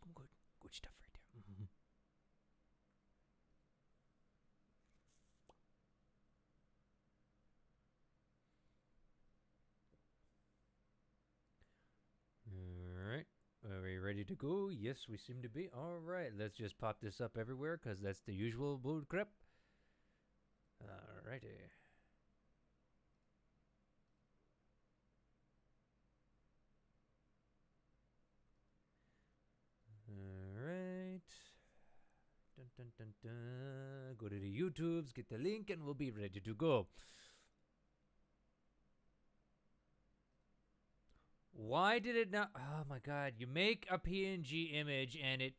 some good stuff right there. All right. Are we ready to go? Yes, we seem to be. All right. Let's just pop this up everywhere because that's the usual bull crap. All righty. All right. Dun, dun, dun, dun. Go to the YouTubes, get the link, and we'll be ready to go. Why did it not? Oh my god. You make a PNG image and it.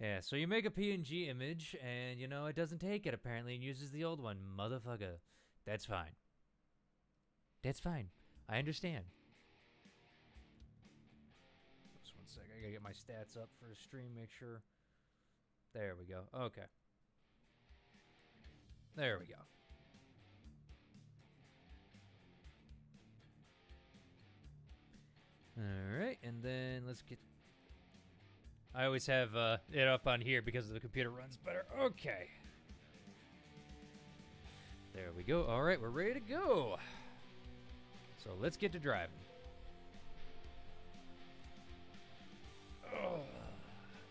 Yeah, so you make a PNG image, and, it doesn't take it, apparently, and uses the old one. Motherfucker. That's fine. That's fine. I understand. Just one sec. I gotta get my stats up for the stream, make sure. There we go. Okay. There we go. Alright, and then let's get... I always have it up on here because the computer runs better. Okay. There we go. All right, we're ready to go. So let's get to driving.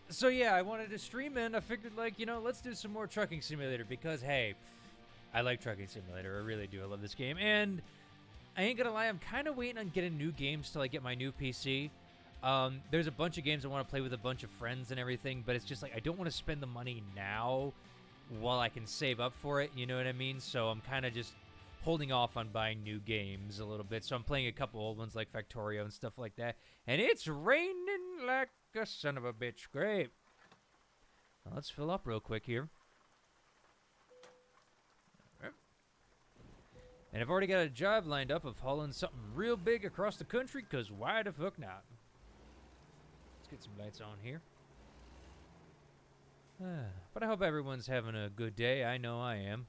So yeah, I wanted to stream in. I figured, let's do some more Trucking Simulator because, hey, I like Trucking Simulator. I really do. I love this game. And I ain't gonna lie, I'm kind of waiting on getting new games till I get my new PC. There's a bunch of games I want to play with a bunch of friends and everything, but it's just I don't want to spend the money now while I can save up for it, you know what I mean? So I'm kind of just holding off on buying new games a little bit. So I'm playing a couple old ones like Factorio and stuff like that. And it's raining like a son of a bitch. Great. Well, let's fill up real quick here. And I've already got a job lined up of hauling something real big across the country, because why the fuck not? Let's get some lights on here. But I hope everyone's having a good day. I know I am.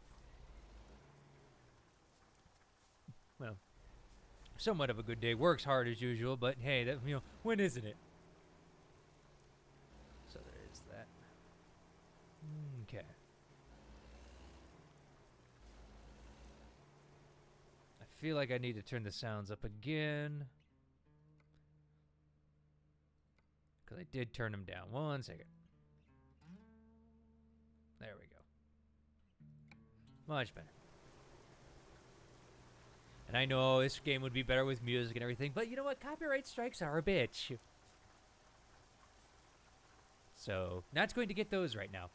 Well, somewhat of a good day. Works hard as usual, but hey, that when isn't it? So there is that. Okay. I feel like I need to turn the sounds up again. Because I did turn them down. 1 second. There we go. Much better. And I know this game would be better with music and everything, but you know what? Copyright strikes are a bitch. So, not going to get those right now.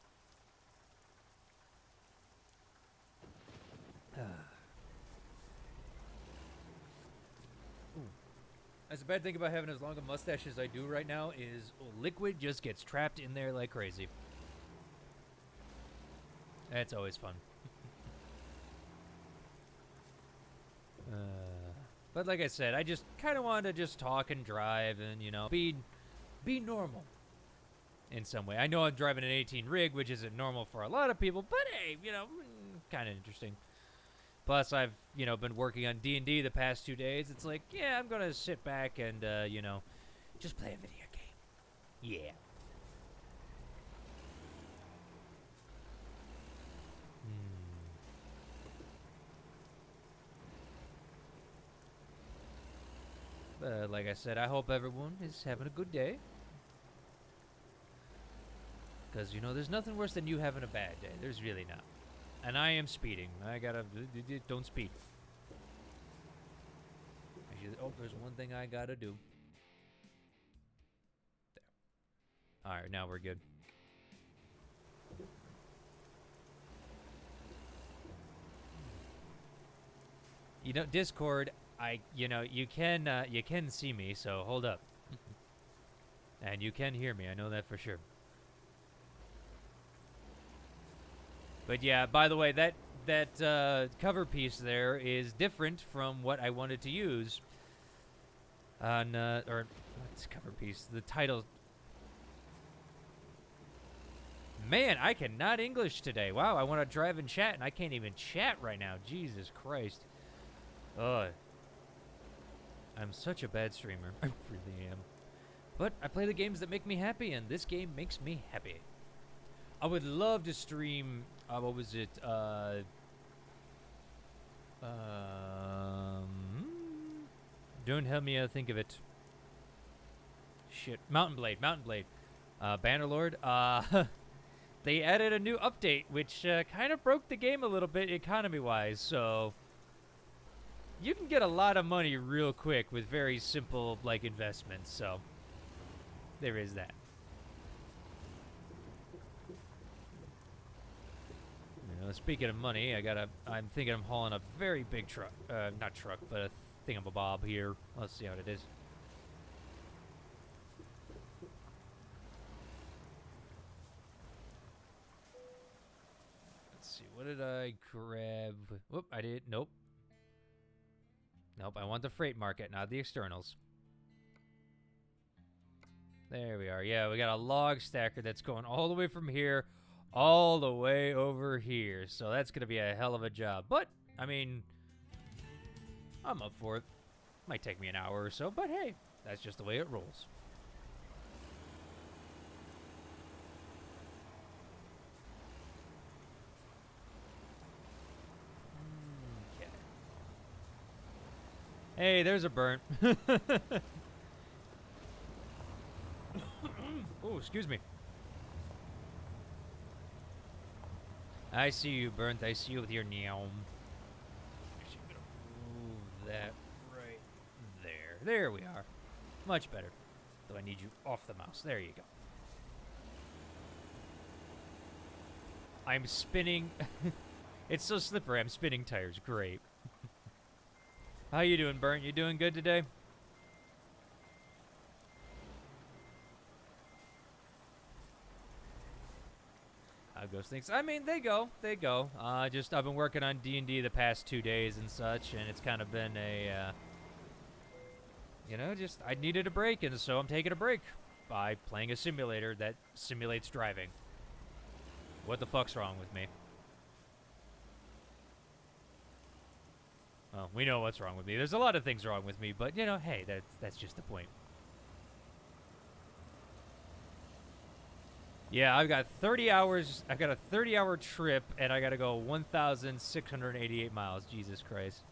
That's the bad thing about having as long a mustache as I do right now is liquid just gets trapped in there like crazy. That's always fun. But like I said, I just kind of wanted to just talk and drive and, be normal in some way. I know I'm driving an 18 rig, which isn't normal for a lot of people, but hey, kind of interesting. Plus, I've, been working on D&D the past 2 days. It's like, yeah, I'm going to sit back and, just play a video game. Yeah. But like I said, I hope everyone is having a good day. Because, there's nothing worse than you having a bad day. There's really not. And I am speeding. I gotta... Don't speed. Actually, there's one thing I gotta do. There. Alright, now we're good. Discord, you can see me, so hold up. And you can hear me, I know that for sure. But yeah, by the way, that cover piece there is different from what I wanted to use on, or what's cover piece? The title. Man, I cannot English today. Wow, I want to drive and chat, and I can't even chat right now. Jesus Christ. Ugh. I'm such a bad streamer. I really am. But I play the games that make me happy, and this game makes me happy. I would love to stream, what was it? Don't help me think of it. Shit. Mountain Blade. Bannerlord. They added a new update, which kind of broke the game a little bit economy-wise, so you can get a lot of money real quick with very simple, like, investments, so there is that. You know, speaking of money, I'm thinking I'm hauling a very big truck, not truck, but a thingamabob here. Let's see how it is. What did I grab? Whoop, I did. Nope. Nope, I want the freight market, not the externals. There we are. Yeah, we got a log stacker that's going all the way from here, all the way over here. So that's going to be a hell of a job. But, I mean, I'm up for it. Might take me an hour or so, but hey, that's just the way it rolls. Hey, there's a burnt. Oh, excuse me. I see you, Burnt. I see you with your neom. Actually, I'm gonna move that right there. There we are. Much better. Though I need you off the mouse. There you go. I'm spinning. It's so slippery. I'm spinning tires. Great. How you doing, Burnt? You doing good today? How goes things? I mean, they go. Just I've been working on D&D the past 2 days and such, and it's kind of been a, you know, just I needed a break, and so I'm taking a break by playing a simulator that simulates driving. What the fuck's wrong with me? Well, we know what's wrong with me. There's a lot of things wrong with me, but, you know, hey, that's just the point. Yeah, I've got 30 hours. I've got a 30-hour trip, and I got to go 1,688 miles. Jesus Christ.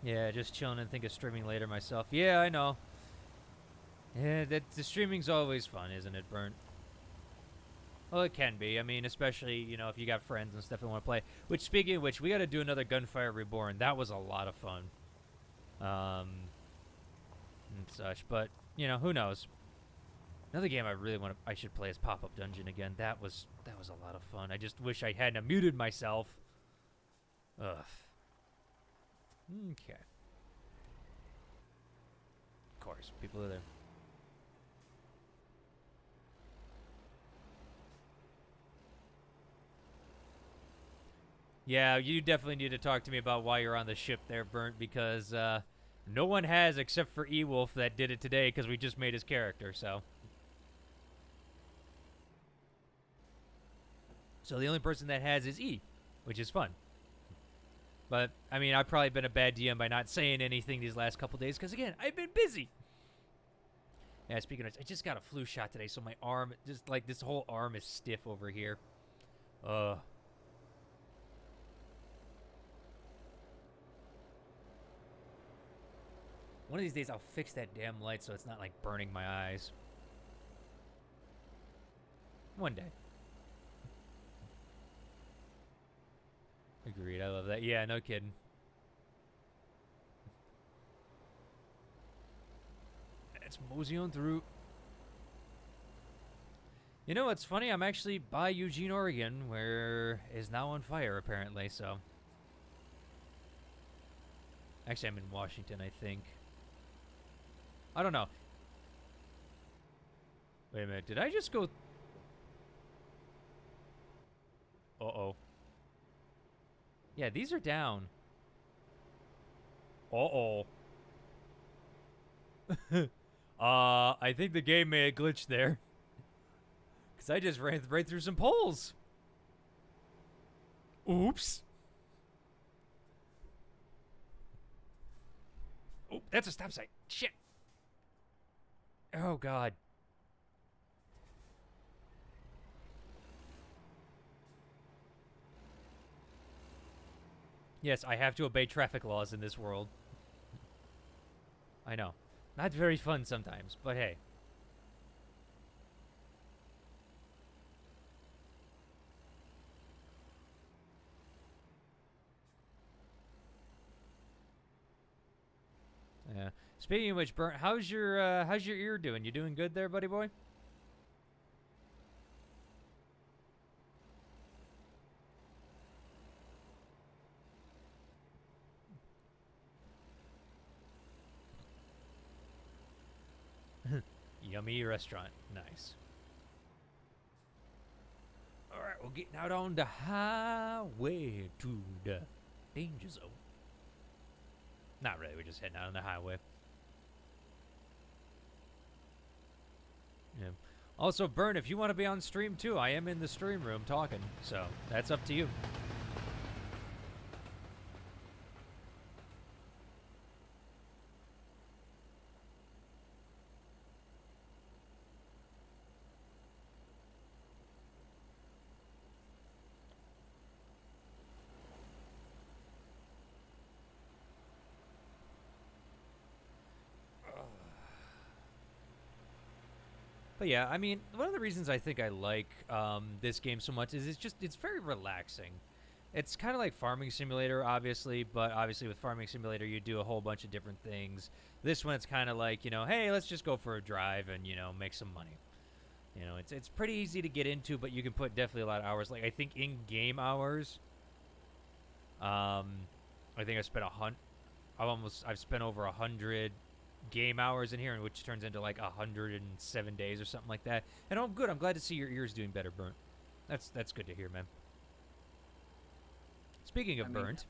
Yeah, just chilling and think of streaming later myself. Yeah, I know. Yeah, the streaming's always fun, isn't it, Burnt? Well, it can be. I mean, especially, you know, if you got friends and stuff that want to play. Which, speaking of which, we got to do another Gunfire Reborn. That was a lot of fun. And such. But, you know, who knows? Another game I really I should play is Pop-Up Dungeon again. That was a lot of fun. I just wish I hadn't muted myself. Ugh. Okay. Of course, people are there. Yeah, you definitely need to talk to me about why you're on the ship there, Burnt, because no one has except for E-Wolf that did it today because we just made his character, so. So the only person that has is E, which is fun. But, I mean, I've probably been a bad DM by not saying anything these last couple days because, again, I've been busy. Yeah, speaking of, I just got a flu shot today, so my arm, just like this whole arm is stiff over here. One of these days, I'll fix that damn light so it's not, like, burning my eyes. One day. Agreed, I love that. Yeah, no kidding. Let's mosey on through. You know what's funny? I'm actually by Eugene, Oregon, where is now on fire, apparently, so. Actually, I'm in Washington, I think. I don't know. Wait a minute. Did I just go... Uh-oh. Yeah, these are down. Uh-oh. I think the game may have glitched there. Because I just ran right through some poles. Oops. Oh, that's a stop sign. Shit. Oh, God. Yes, I have to obey traffic laws in this world. I know. Not very fun sometimes, but hey. Yeah. Speaking of which, Burnt, how's your ear doing? You doing good there, buddy boy? Yummy restaurant. Nice. Alright, we're getting out on the highway to the danger zone. Not really, we're just heading out on the highway. Yeah. Also, Burn, if you want to be on stream too, I am in the stream room talking, so that's up to you. But yeah, I mean, one of the reasons I think I like this game so much is it's very relaxing. It's kind of like Farming Simulator, obviously, but obviously with Farming Simulator you do a whole bunch of different things. This one it's kind of like, you know, hey, let's just go for a drive and, you know, make some money. You know, it's pretty easy to get into, but you can put definitely a lot of hours. Like I think in-game hours, I think I've spent over 100 game hours in here, and which turns into like 107 days or something like that. And I'm good. I'm glad to see your ears doing better, Burnt. That's good to hear, man. Speaking of Burnt,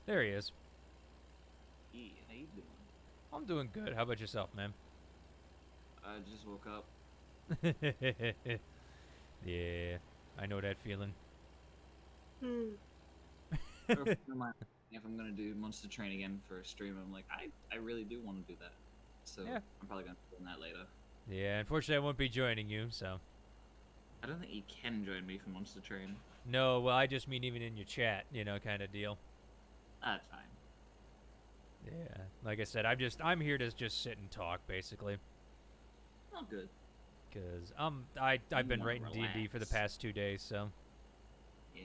there he is. Hey, how you doing? I'm doing good. How about yourself, man? I just woke up. Yeah, I know that feeling. If I'm gonna do Monster Train again for a stream, I'm like, I really do want to do that. So Yeah. I'm probably gonna film that later. Yeah, unfortunately I won't be joining you, so. I don't think you can join me for Monster Train. No, well, I just mean even in your chat, you know, kind of deal. That's fine. Yeah, like I said, I'm here to just sit and talk, basically. Oh, good. Cause I've been writing D&D for the past 2 days, so. Yeah.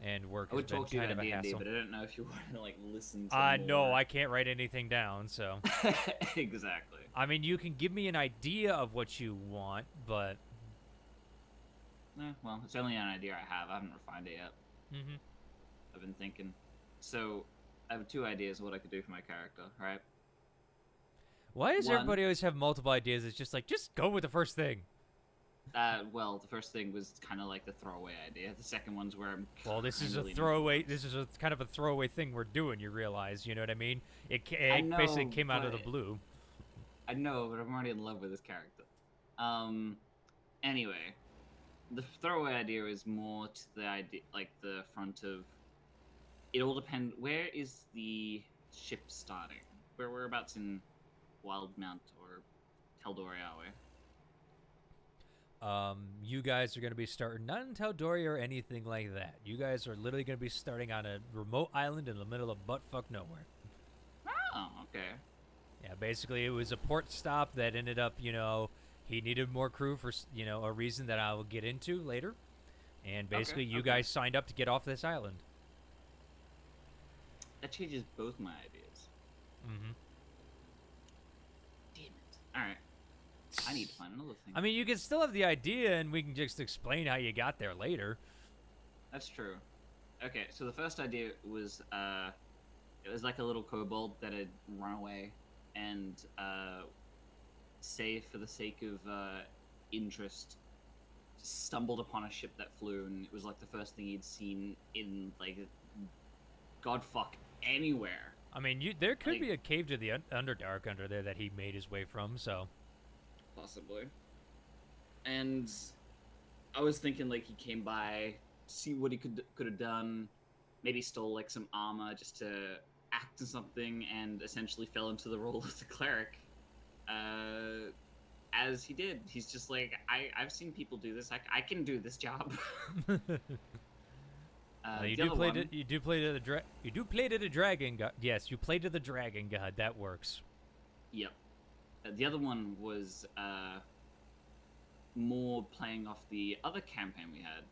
And work I would has been talk to you kind of about a D&D, hassle. but I don't know if you want to like listen to No, I can't write anything down, so. Exactly. I mean, you can give me an idea of what you want, but. Well, it's only an idea I have. I haven't refined it yet. Mm-hmm. I've been thinking. So, I have 2 ideas of what I could do for my character, right? Why does One- everybody always have multiple ideas? It's just like, just go with the first thing. Well, the first thing was kind of like the throwaway idea. The second one's where I'm. Well, this is a really throwaway. This is a kind of a throwaway thing we're doing. You realize, you know what I mean? It know, basically came out of the but- blue. I know, but I'm already in love with this character. Anyway, the throwaway idea is more to the idea, like the front of. It all depends. Where is the ship starting? Whereabouts in Wildmount or Tal'Dorei are we? You guys are going to be starting not in Tal'Dorei or anything like that. You guys are literally going to be starting on a remote island in the middle of buttfuck nowhere. Oh, okay. Yeah, basically it was a port stop that ended up, you know, he needed more crew for, you know, a reason that I will get into later. And basically you guys signed up to get off this island. That changes both my ideas. Mm-hmm. Damn it. Alright. I need to find another thing. I mean, you can still have the idea, and we can just explain how you got there later. That's true. Okay, so the first idea was, it was like a little kobold that had run away, and say, for the sake of interest, stumbled upon a ship that flew, and it was like the first thing he'd seen in like godfuck anywhere. I mean, there could Like- be a cave to the Underdark under there that he made his way from, so. Possibly. And I was thinking like he came by, see what he could have done, maybe stole like some armor just to act as something, and essentially fell into the role of the cleric. As he did, he's just like, I've seen people do this. I can do this job. You do play to the dragon god. Yes, you play to the dragon god. That works. Yep. The other one was more playing off the other campaign we had,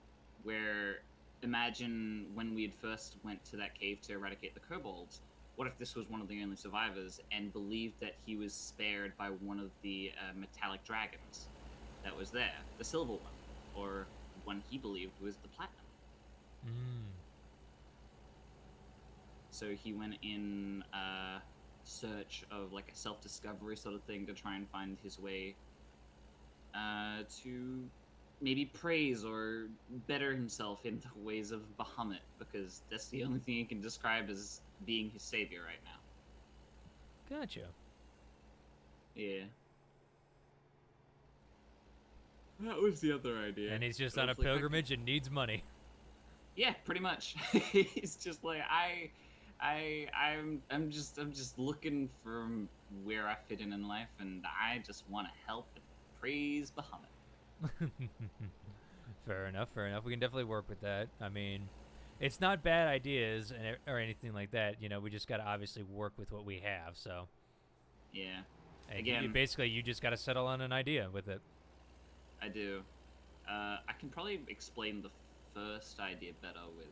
where imagine when we had first went to that cave to eradicate the kobolds. What if this was one of the only survivors and believed that he was spared by one of the metallic dragons that was there, the silver one, or one he believed was the platinum. So he went in search of like a self-discovery sort of thing to try and find his way to maybe praise or better himself in the ways of Bahamut, because that's the only thing he can describe as being his savior right now. Gotcha. Yeah. That was the other idea. And he's just on a It's like, pilgrimage and needs money. yeah, pretty much. He's just like I'm just looking for where I fit in life, and I just want to help and praise Bahamut. Fair enough. We can definitely work with that. I mean, it's not bad ideas or anything like that. You know, we just got to obviously work with what we have. So, Yeah, and Again- you just got to settle on an idea with it. I do. I can probably explain the first idea better with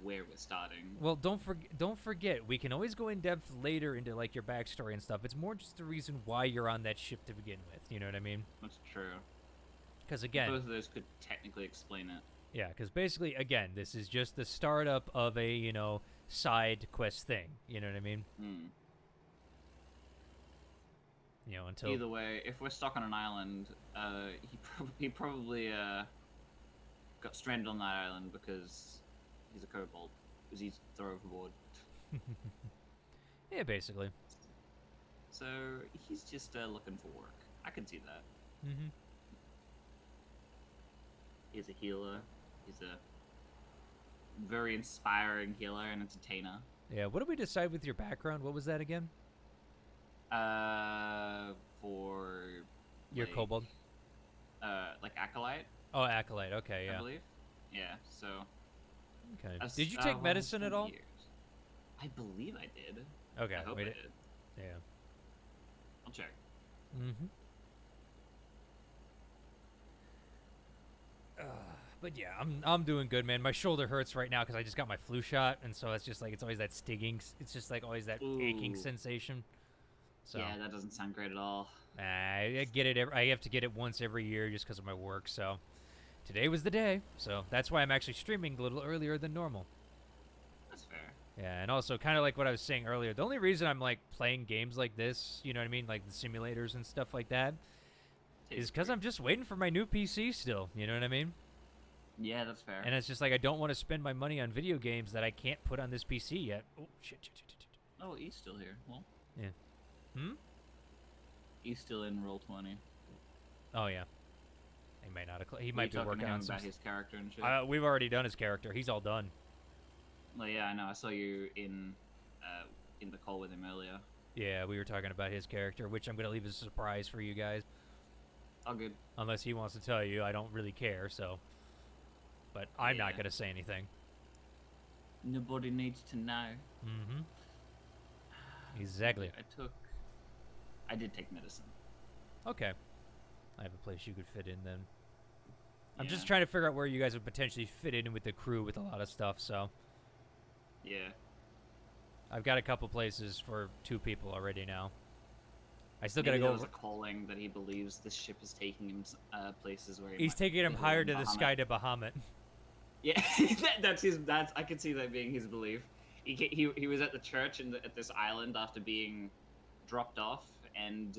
where we're starting. Well, don't forget, we can always go in depth later into like your backstory and stuff. It's more just the reason why you're on that ship to begin with. You know what I mean? That's true. Because again, Both of those could technically explain it. yeah, because basically, again, this is just the startup of a side quest thing. You know what I mean? Hmm. Until Either way, if we're stuck on an island, he probably got stranded on that island because he's a kobold. Because he's thrown overboard. yeah, basically. So he's just looking for work. I can see that. Mm-hmm. He's a healer. He's a very inspiring healer and entertainer. Yeah. What did we decide with your background? What was that again? For Your like, kobold. like acolyte, Oh, acolyte. Okay, I yeah. believe. Yeah. So. Okay. I've Did you s- take well, medicine at some all? years. I believe I did. Okay. I hope wait. I did. Yeah. I'll check. Mm-hmm. But yeah, I'm doing good, man. My shoulder hurts right now because I just got my flu shot, and so it's just like it's always that stinging. It's just like always that aching Ooh. sensation. So Yeah, that doesn't sound great at all. I get it. I have to get it once every year just because of my work. So today was the day. So that's why I'm actually streaming a little earlier than normal. That's fair. Yeah, and also kind of like what I was saying earlier, the only reason I'm like playing games like this, you know what I mean, like the simulators and stuff like that, is because I'm just waiting for my new PC still. You know what I mean? Yeah, that's fair. And it's just like I don't want to spend my money on video games that I can't put on this PC yet. Oh shit! Oh, he's still here. Well, Yeah. Hmm. he's still in Roll20. Oh yeah. He might not. He Were might you be talking working to him on some. about his character and shit. We've already done his character. He's all done. Well, yeah, I know. I saw you in the call with him earlier. Yeah, we were talking about his character, which I'm gonna leave as a surprise for you guys, All good. unless he wants to tell you. I don't really care. So. But I'm not Yeah. gonna say anything. Nobody needs to know. Mm-hmm. Exactly. I did take medicine. Okay. I have a place you could fit in then. I'm just Yeah. trying to figure out where you guys would potentially fit in with the crew with a lot of stuff, so Yeah. I've got a couple places for 2 people already now. I still Maybe gotta there go. was a calling that he believes this ship is taking him places where He's might taking him live higher in to the Bahamut. sky to Bahamut. Yeah, that's I could see that being his belief. He was at the church at this island after being dropped off, and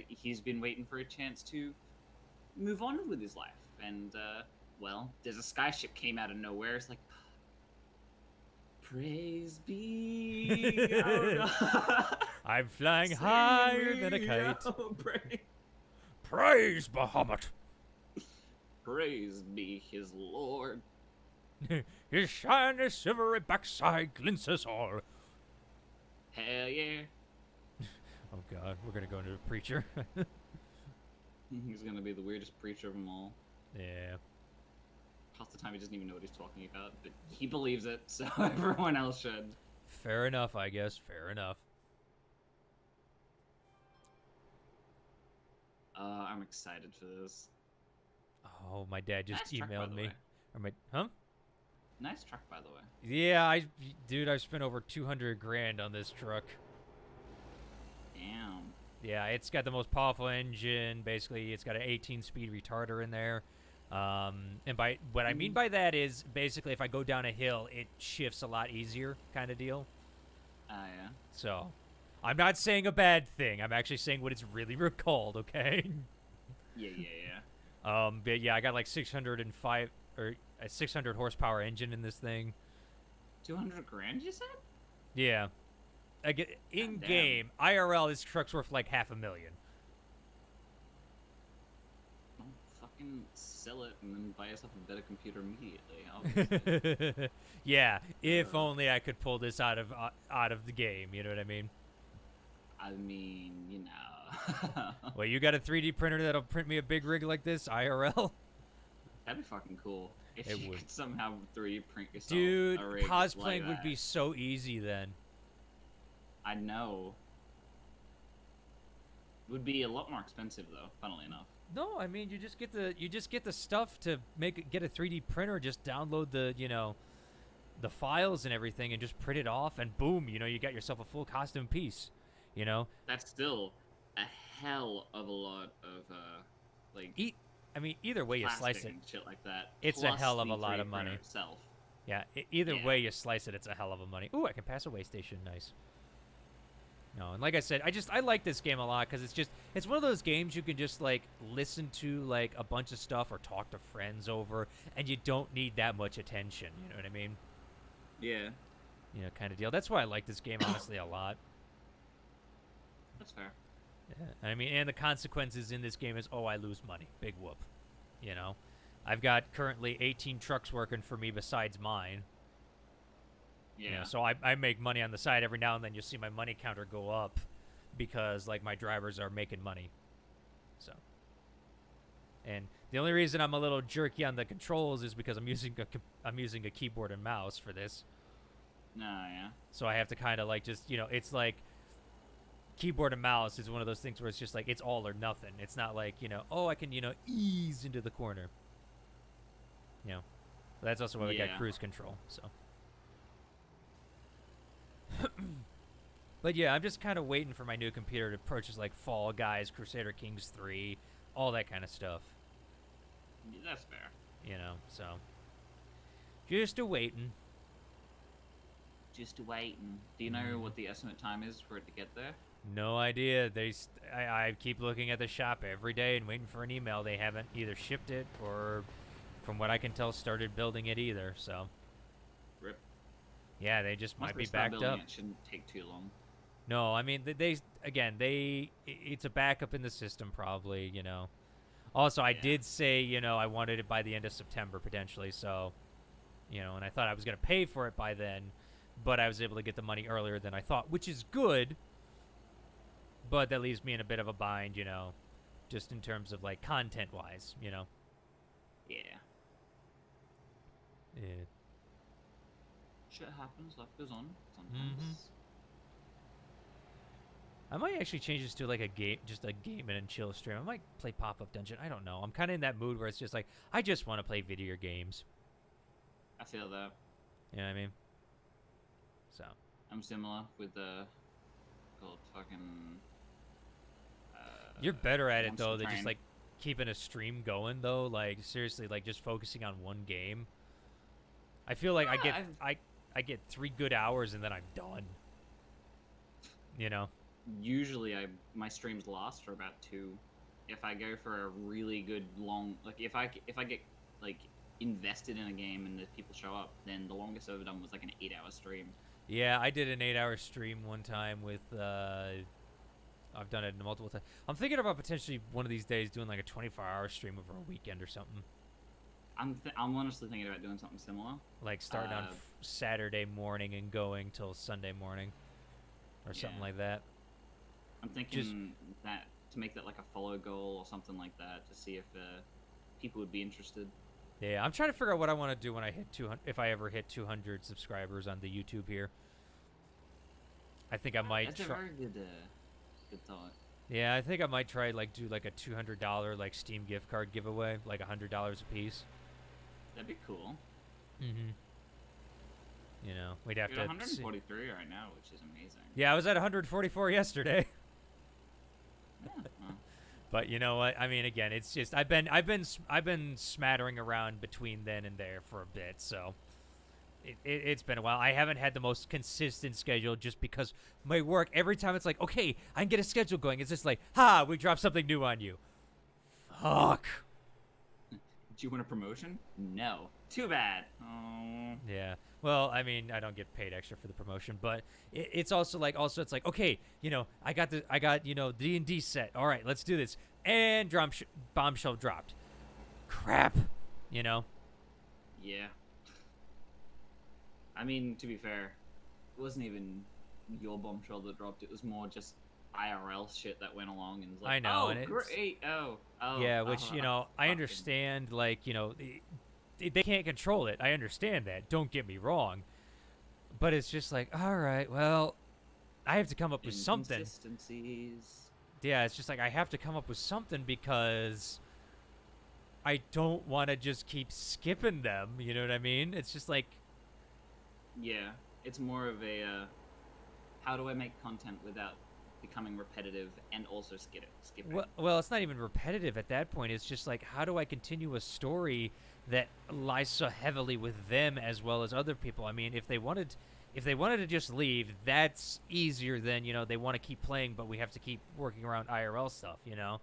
he's been waiting for a chance to move on with his life. And well, there's a skyship came out of nowhere. It's like, praise be. I'm flying higher than a kite. Praise Bahamut. Praise be his lord. His shiny silvery backside glints us all. Hell yeah. Oh god, we're gonna go into a preacher. He's gonna be the weirdest preacher of them all. Yeah. Half the time he doesn't even know what he's talking about, but he believes it, so everyone else should. Fair enough, I guess. Fair enough. I'm excited for this. Oh, my dad just Nice truck, by emailed the me. way. Or my, huh? Nice truck, by the way. Yeah, dude, I've spent over 200 grand on this truck. Damn. Yeah, it's got the most powerful engine. Basically, it's got an 18-speed retarder in there. And by what I mean by that is basically if I go down a hill, it shifts a lot easier, kind of deal. Yeah. So, I'm not saying a bad thing. I'm actually saying what it's really called. Okay. Yeah. But yeah, I got like 605 or a 600 horsepower engine in this thing. 200 grand, you said? Yeah. In game, IRL, this truck's worth like $500,000. Well, fucking sell it and then buy yourself a better computer immediately. Obviously. Yeah, if only I could pull this out of the game. You know what I mean? I mean, you know. Well, you got a 3D printer that'll print me a big rig like this, IRL? That'd be fucking cool. If It you would. could somehow 3D print yourself Dude, a rig cosplaying like would that. be so easy then. I know. It would be a lot more expensive though, funnily enough. No, I mean you just get the stuff to get a 3D printer, just download the, the files and everything and just print it off and boom, you got yourself a full costume piece, That's still a hell of a lot of like I mean either way you slice it, and shit like that. it's a plus hell of the a lot 3D of money. printer itself. Yeah, either Yeah. way you slice it, it's a hell of a money. Ooh, I can pass a way station, nice. No, and like I said, I like this game a lot because it's one of those games you can just like listen to like a bunch of stuff or talk to friends over, and you don't need that much attention. You know what I mean? Yeah, Kind of deal. That's why I like this game honestly a lot. that's fair. Yeah, I mean, and the consequences in this game is I lose money, big whoop. I've got currently 18 trucks working for me besides mine. Yeah. So I make money on the side every now and then. You'll see my money counter go up because like my drivers are making money. So, and the only reason I'm a little jerky on the controls is because I'm using a keyboard and mouse for this. No, yeah. So I have to kind of like just it's like keyboard and mouse is one of those things where it's just like it's all or nothing. It's not like I can ease into the corner. That's also why we got Yeah. cruise control. So. But yeah, I'm just kind of waiting for my new computer to purchase like Fall Guys, Crusader Kings 3, all that kind of stuff. Yeah, that's fair. So just a waiting. Just waiting. Do you know what the estimate time is for it to get there? No idea. I keep looking at the shop every day and waiting for an email. They haven't either shipped it or, from what I can tell, started building it either. So Rip. yeah, they just Once might they be start backed building up. It shouldn't take too long. No, I mean it's a backup in the system probably. Also, I did say I wanted it by the end of September potentially. So, and I thought I was gonna pay for it by then, but I was able to get the money earlier than I thought, which is good. But that leaves me in a bit of a bind, just in terms of like content wise, Yeah. Yeah. Shit happens. Life goes on. Sometimes. I might actually change this to like a game, just a game and chill stream. I might play Pop-Up Dungeon. I don't know. I'm kind of in that mood where it's just like I just want to play video games. I feel that. You know what I mean? So. I'm similar with the called fucking. You're better at it though Monster than just Train. like keeping a stream going though. Like seriously, like just focusing on one game. I feel like I get 3 good hours and then I'm done. usually my streams last for about 2. If I go for a really good long, like if I get like invested in a game and the people show up, then the longest I've ever done was like an 8-hour stream. Yeah, I did an 8-hour stream one time with. I've done it multiple times. I'm thinking about potentially one of these days doing like a 24-hour stream over a weekend or something. I'm honestly thinking about doing something similar. Like starting on Saturday morning and going till Sunday morning, or something like that. I'm thinking that to make that like a follow goal or something like that, to see if people would be interested. Yeah, I'm trying to figure out what I want to do when I hit 200. If I ever hit 200 subscribers on the YouTube here, I think I might. That's a very good thought. Yeah, I think I might try like do like a $200 like Steam gift card giveaway, like $100 a piece. That'd be cool. Mm-hmm. You know, we'd have You're to. 143 right now, which is amazing. Yeah, I was at 144 yesterday. Yeah, well. But you know what? I mean, again, it's just I've been smattering around between then and there for a bit, so it's been a while. I haven't had the most consistent schedule just because my work. Every time it's like, okay, I can get a schedule going. It's just like, ha, we dropped something new on you. Fuck. Do you want a promotion? No. Too bad. Oh. Yeah. Well, I mean, I don't get paid extra for the promotion, but it's also like, it's like, okay, you know, I got D&D set. All right, let's do this. And bombshell dropped. Crap. You know. Yeah. I mean, to be fair, it wasn't even your bombshell that dropped. It was more just IRL shit that went along and was like, I know, oh, and great, yeah, which you know, I understand. Like, you know, they can't control it. I understand that. Don't get me wrong, but it's just like, all right, well, I have to come up with something. Inconsistencies. Yeah, it's just like I have to come up with something because I don't want to just keep skipping them. You know what I mean? It's just like. Yeah, it's more of a how do I make content without becoming repetitive and also skipping. Well, it's not even repetitive at that point. It's just like, how do I continue a story that lies so heavily with them as well as other people? I mean, if they wanted to just leave, that's easier than, you know, they want to keep playing, but we have to keep working around IRL stuff, you know?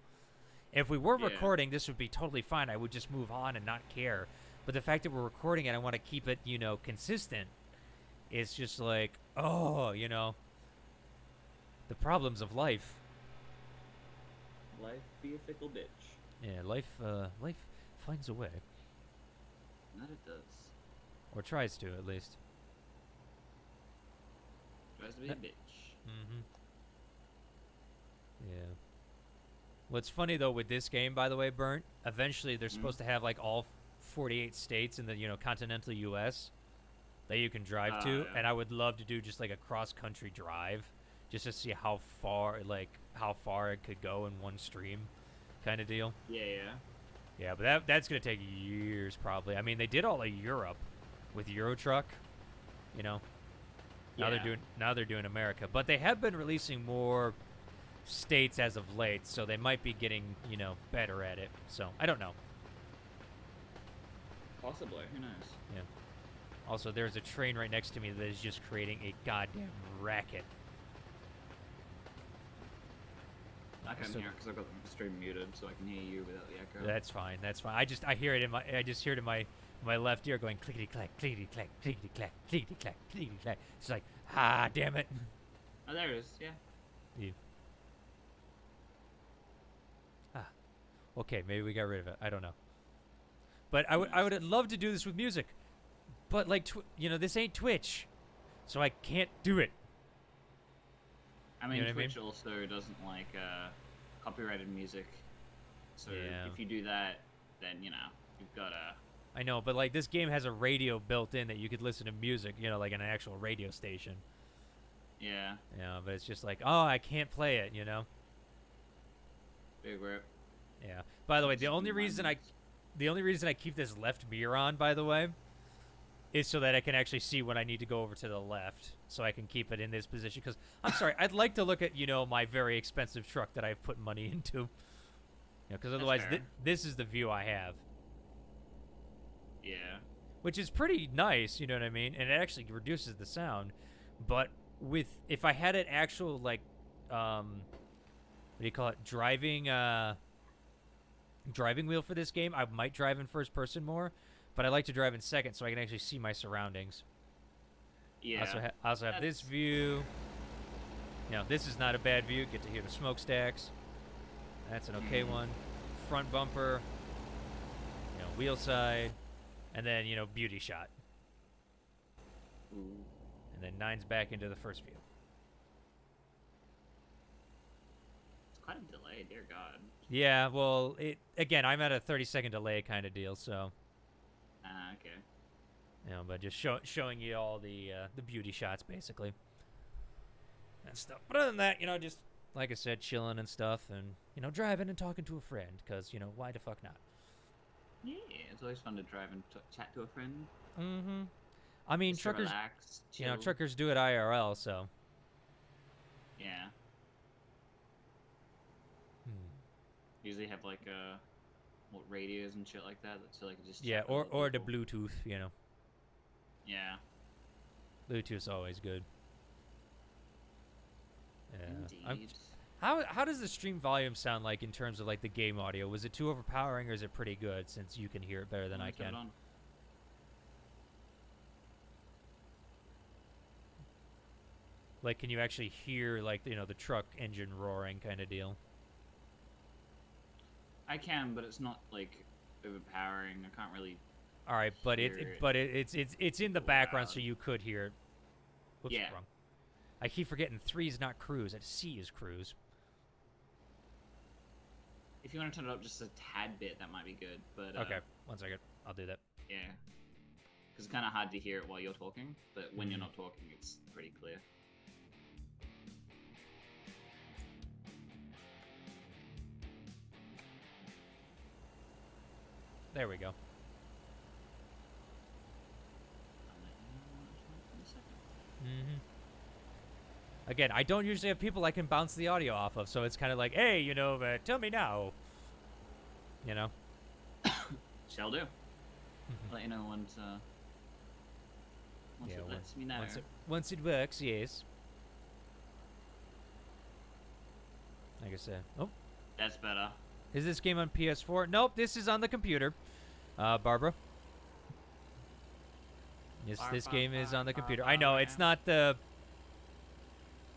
If we were recording, this would be totally fine. I would just move on and not care. But the fact that we're recording it, I want to keep it, you know, consistent. It's just like, oh, you know, the problems of life. Life be a fickle bitch. Yeah, life finds a way. That it does. Or tries to, at least. Tries to be a bitch. Mm-hmm. Yeah. What's funny, though, with this game, by the way, Burnt, eventually they're supposed to have, like, all 48 states in the, you know, continental U.S. that you can drive to, yeah. and I would love to do just, like, a cross-country drive just to see how far it could go in one stream kind of deal. Yeah. Yeah, but that's going to take years, probably. I mean, they did all of Europe with Euro Truck, you know. Now they're doing America, but they have been releasing more states as of late, so they might be getting, you know, better at it. So I don't know. Possibly. Who knows? Yeah. Also, there's a train right next to me that is just creating a goddamn racket. I can hear it because I've got the stream muted, so I can hear you without the echo. That's fine. I hear it in my left ear going clickety clack, clickety clack, clickety clack, clickety clack, clickety clack. It's like, ah, damn it. Oh, there it is. Yeah. Yeah. Ah. Okay, maybe we got rid of it. I don't know. But I would love to do this with music, but like you know, this ain't Twitch, so I can't do it. I mean, you know Twitch also doesn't like copyrighted music, so yeah. if you do that, then you know you've got a. I know, but like this game has a radio built in that you could listen to music, you know, like an actual radio station. Yeah. Yeah, but it's just like, oh, I can't play it, you know. Big rip. Yeah. By the way, the only reason I keep this left mirror on, by the way, is so that I can actually see when I need to go over to the left, so I can keep it in this position. Because I'm sorry, I'd like to look at, you know, my very expensive truck that I've put money into. You know, because otherwise, this is the view I have. Yeah. Which is pretty nice, you know what I mean? And it actually reduces the sound. But if I had an actual, like, what do you call it? Driving wheel for this game. I might drive in first person more, but I like to drive in second so I can actually see my surroundings. Yeah. I also have this view. You know, this is not a bad view. Get to hear the smokestacks. That's an okay one. Front bumper. You know, wheel side, and then you know, beauty shot. Ooh. And then 9's back into the first view. It's quite a delay, dear God. Yeah, well, again, I'm at a 30-second delay kind of deal, so. Okay. You know, but just showing you all the beauty shots, basically. And stuff. But other than that, you know, just, like I said, chilling and stuff, and, you know, driving and talking to a friend, because, you know, why the fuck not? Yeah, it's always fun to drive and chat to a friend. Mm-hmm. I mean, Just to truckers, relax, you know, chill. truckers do it IRL, so. Yeah. Usually have like what radios and shit like that. So like just Yeah, chat with or other the people. Bluetooth, you know. Yeah. Bluetooth's always good. Yeah. Indeed. How does the stream volume sound like in terms of like the game audio? Was it too overpowering, or is it pretty good since you can hear it better than I Turn it can? on. Like, can you actually hear like, you know, the truck engine roaring kind of deal? I can, but it's not like overpowering. I can't really. All right, but Hear it it's in the background, so loud. you could hear it. Whoops, Yeah. wrong. I keep forgetting 3 is not cruise. C is cruise. If you want to turn it up just a tad bit, that might be good. But Okay, 1 second. I'll do that. yeah, because it's kind of hard to hear it while you're talking. But when you're Mhm. not talking, it's pretty clear. There we go. I'll let you know in a second. Mm-hmm. Again, I don't usually have people I can bounce the audio off of, so it's kind of like, hey, you know, tell me now. You know? Shall do. I'll let you know once Yeah, it lets me know. Once it works, yes. Like I said. Oh, That's better. is this game on PS4? Nope, this is on the computer. Barbara. Yes, this game is on the computer. I know, it's not the...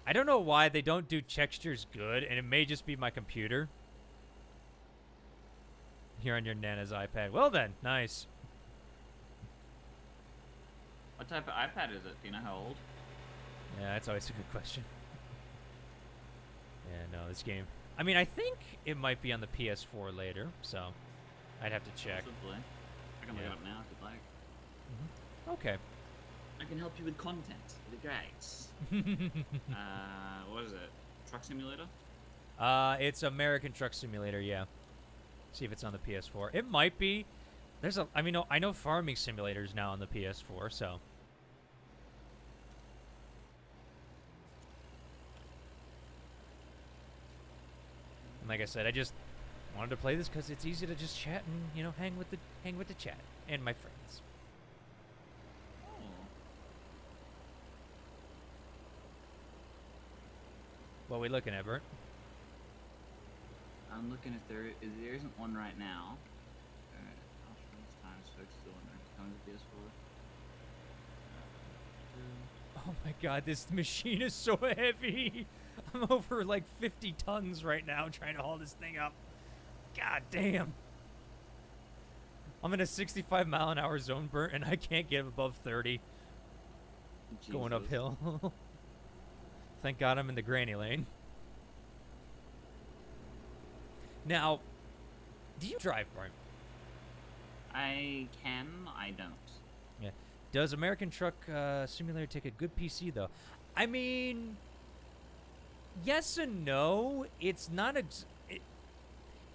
I don't know why they don't do textures good, and it may just be my computer. Here on your Nana's iPad. Well then, nice. What type of iPad is it? Do you know how old? Yeah, that's always a good question. Yeah, no, this game... I mean, I think it might be on the PS4 later, so I'd have to check. Possibly. I can look Yeah. it up now if you'd like. Okay. I can help you with content. It'd be great. What is it? Truck Simulator? It's American Truck Simulator, yeah. See if it's on the PS4. It might be. There's a... I mean, I know Farming Simulator's now on the PS4, so... And like I said, I just wanted to play this because it's easy to just chat and, you know, hang with the chat and my friends. Oh. What are we looking at, Bert? I'm looking if there isn't one right now. Alright, Options, Times, Fix, still in there. Coming to PS4. Oh my god, this machine is so heavy. I'm over like 50 tons right now trying to haul this thing up. God damn. I'm in a 65 mile an hour zone, Bert, and I can't get above 30 going Jesus. uphill. Thank God I'm in the granny lane. Now, do you drive, Bert? I can, I don't. Yeah. Does American Truck Simulator take a good PC, though? I mean, yes and no. It's not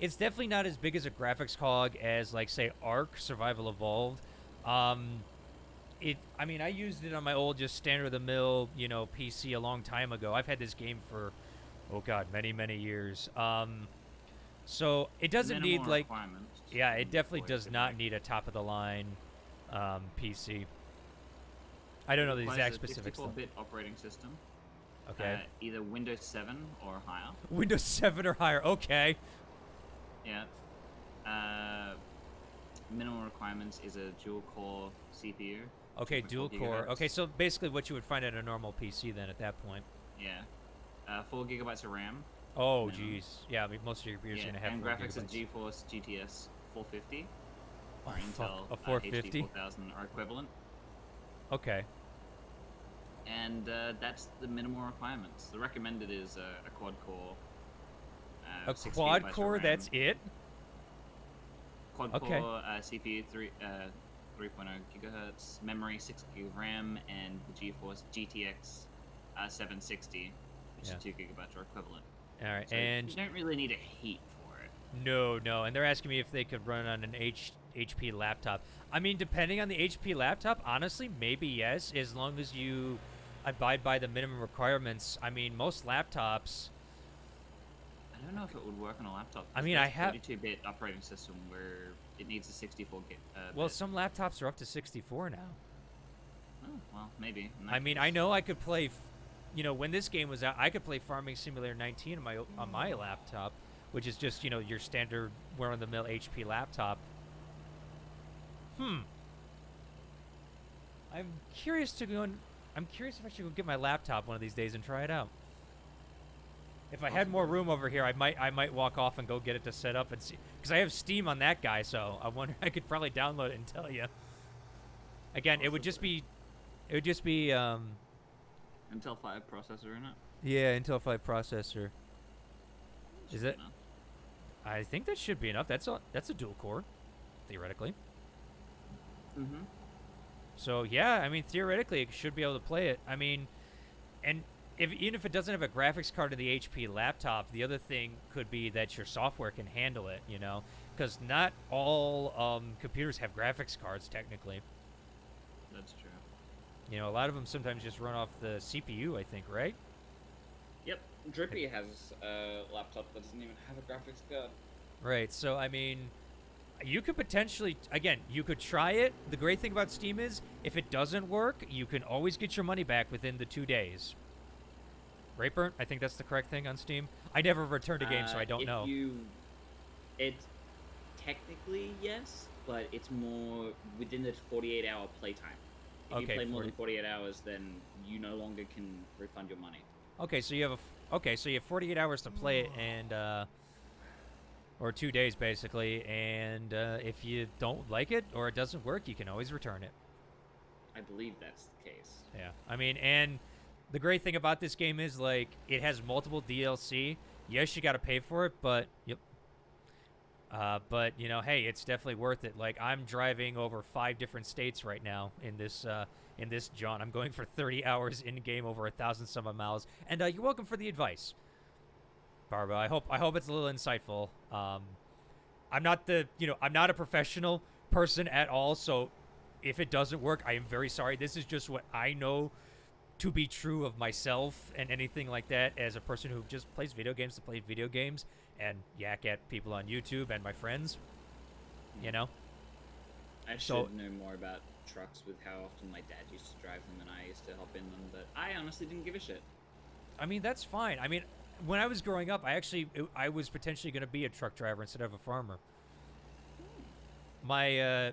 it's definitely not as big as a graphics hog as, like, say, Ark Survival Evolved. I mean, I used it on my old, just standard-of-the-mill, you know, PC a long time ago. I've had this game for, oh god, many, many years. So it doesn't Minimal need, like, requirements yeah, it and definitely voice does not feedback. need a top-of-the-line PC. I don't know the Requires exact a specifics, though. 64-bit operating system. Okay. Either Windows 7 or higher. Windows 7 or higher. Okay. Yeah. Minimum requirements is a dual-core CPU. Okay, 2.4 dual core. gigahertz. Okay, so basically what you would find at a normal PC then at that point. Yeah. 4 gigabytes of RAM. Oh, Minimum. jeez. Yeah, I mean, most of your computers are Yeah, going to have and 4 graphics is gigabytes. GeForce GTS 450 or Oh, fuck. Intel A 450? HD 4000 or equivalent. Okay. And that's the minimal requirements. The recommended is a quad core. A 6 quad gigabytes of core, RAM. that's it? Quad Okay. core CPU 3.0 gigahertz, memory 6 gig of RAM, and the GeForce GTX 760, which Yeah. is 2 gigabytes or equivalent. All right, So and you don't really need a heap for it. no, and they're asking me if they could run on an HP laptop. I mean, depending on the HP laptop, honestly, maybe yes, as long as you abide by the minimum requirements. I mean, most laptops. I don't know if it would work on a laptop. I mean, There's I have- 32-bit operating system where it needs a 64-bit. Well, some laptops are up to 64 now. Oh, well, maybe. In that I mean, case. I know I could play, when this game was out, I could play Farming Simulator 19 on my laptop, which is just, your standard run-of-the-mill HP laptop. I'm curious I'm curious if I should go get my laptop one of these days and try it out. If I had more room over here, I might walk off and go get it to set up and see, because I have Steam on that guy, so I wonder I could probably download it and tell you. Again, it would just be Intel 5 processor in it. yeah, Intel 5 processor. Is Should it? be enough. I think that should be enough. That's a dual core, theoretically. Mm-hmm. So yeah, I mean theoretically it should be able to play it. I mean, and even if it doesn't have a graphics card in the HP laptop, the other thing could be that your software can handle it. Because not all computers have graphics cards technically. That's true. A lot of them sometimes just run off the CPU. I think, right? Yep. Drippy has a laptop that doesn't even have a graphics card. Right. So I mean, you could potentially, again, you could try it. The great thing about Steam is, if it doesn't work, you can always get your money back within the 2 days. Right, Burnt? I think that's the correct thing on Steam. I never returned a game, so I don't know. It's technically yes, but it's more within the 48-hour playtime. If Okay, you play more 40 than 48 hours, then you no longer can refund your money. Okay, so you have 48 hours to play it, and or 2 days basically, and if you don't like it or it doesn't work, you can always return it. I believe that's the case. Yeah, I mean, and the great thing about this game is, like, it has multiple DLC. Yes, you got to pay for it, but yep. But hey, it's definitely worth it. Like, I'm driving over 5 different states right now in this jaunt. I'm going for 30 hours in game, over 1,000 some odd miles. And you're welcome for the advice, Barbara. I hope it's a little insightful. I'm not a professional person at all, so if it doesn't work, I am very sorry. This is just what I know to be true of myself and anything like that, as a person who just plays video games to play video games and yak at people on YouTube and my friends. I should know more about trucks with how often my dad used to drive them and I used to hop in them, but I honestly didn't give a shit. I mean, that's fine. I mean, when I was growing up, I was potentially going to be a truck driver instead of a farmer. My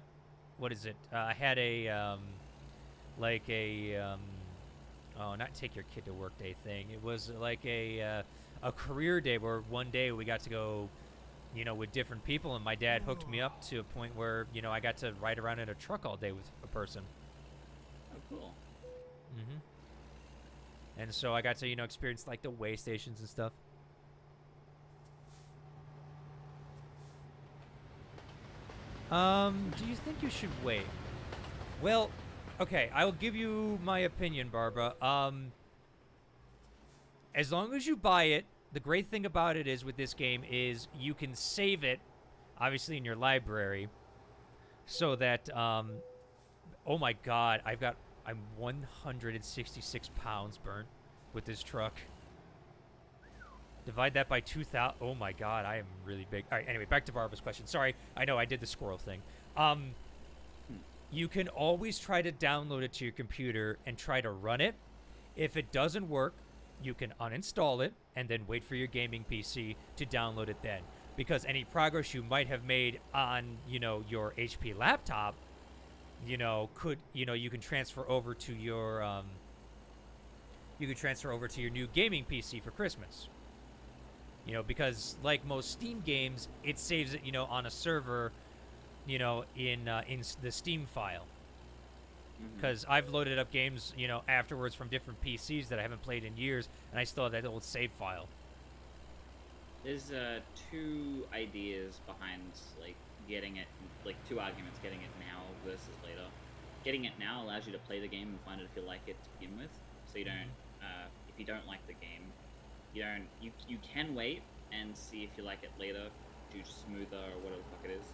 what is it? I had a not take your kid to work day thing. It was like a career day where one day we got to go, with different people, and my dad hooked me up to a point where, I got to ride around in a truck all day with a person. Oh, cool. Mm-hmm. And so I got to, experience, like, the way stations and stuff. Do you think you should wait? Well, okay, I will give you my opinion, Barbara. As long as you buy it, the great thing about it is, with this game, is you can save it, obviously, in your library, so that, oh my god, I'm 166 pounds burnt with this truck. Divide that by 2,000. Oh my god, I am really big. All right, anyway, back to Barbara's question. Sorry, I know I did the squirrel thing. You can always try to download it to your computer and try to run it. If it doesn't work, you can uninstall it and then wait for your gaming PC to download it then. Because any progress you might have made on, your HP laptop, you can transfer over to your new gaming PC for Christmas. Because like most Steam games, it saves it, on a server, in the Steam file. Because I've loaded up games, afterwards from different PCs that I haven't played in years, and I still have that old save file. There's two ideas behind getting it, two arguments getting it now versus later. Getting it now allows you to play the game and find it if you like it to begin with. So you don't, if you don't like the game, you can wait and see if you like it later, do smoother or whatever the fuck it is.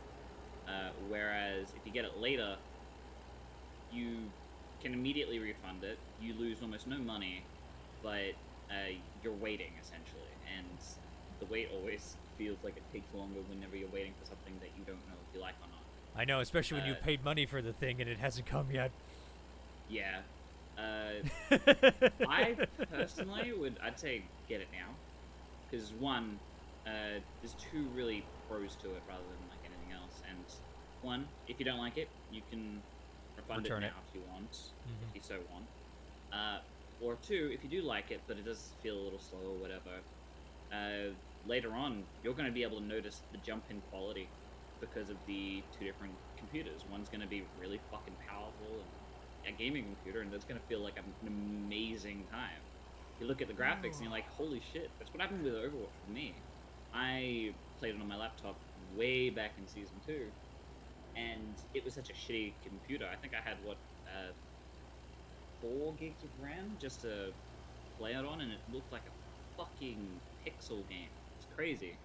Whereas if you get it later, you can immediately refund it. You lose almost no money, but you're waiting essentially, and the wait always feels like it takes longer whenever you're waiting for something that you don't know if you like or not. I know, especially when you paid money for the thing and it hasn't come yet. Yeah. I personally I'd say get it now, because one, there's two really pros to it rather than like anything else. And one, if you don't like it, you can refund Return it it now if you want, if you so want. Or two, if you do like it, but it does feel a little slow or whatever, later on, you're going to be able to notice the jump in quality because of the two different computers. One's going to be really fucking powerful and a gaming computer, and that's going to feel like an amazing time. You look at the graphics and you're like, holy shit. That's what happened with Overwatch for me. I played it on my laptop way back in Season 2, and it was such a shitty computer. I think I had, 4 gigs of RAM just to play it on, and it looked like a fucking pixel game. It's crazy.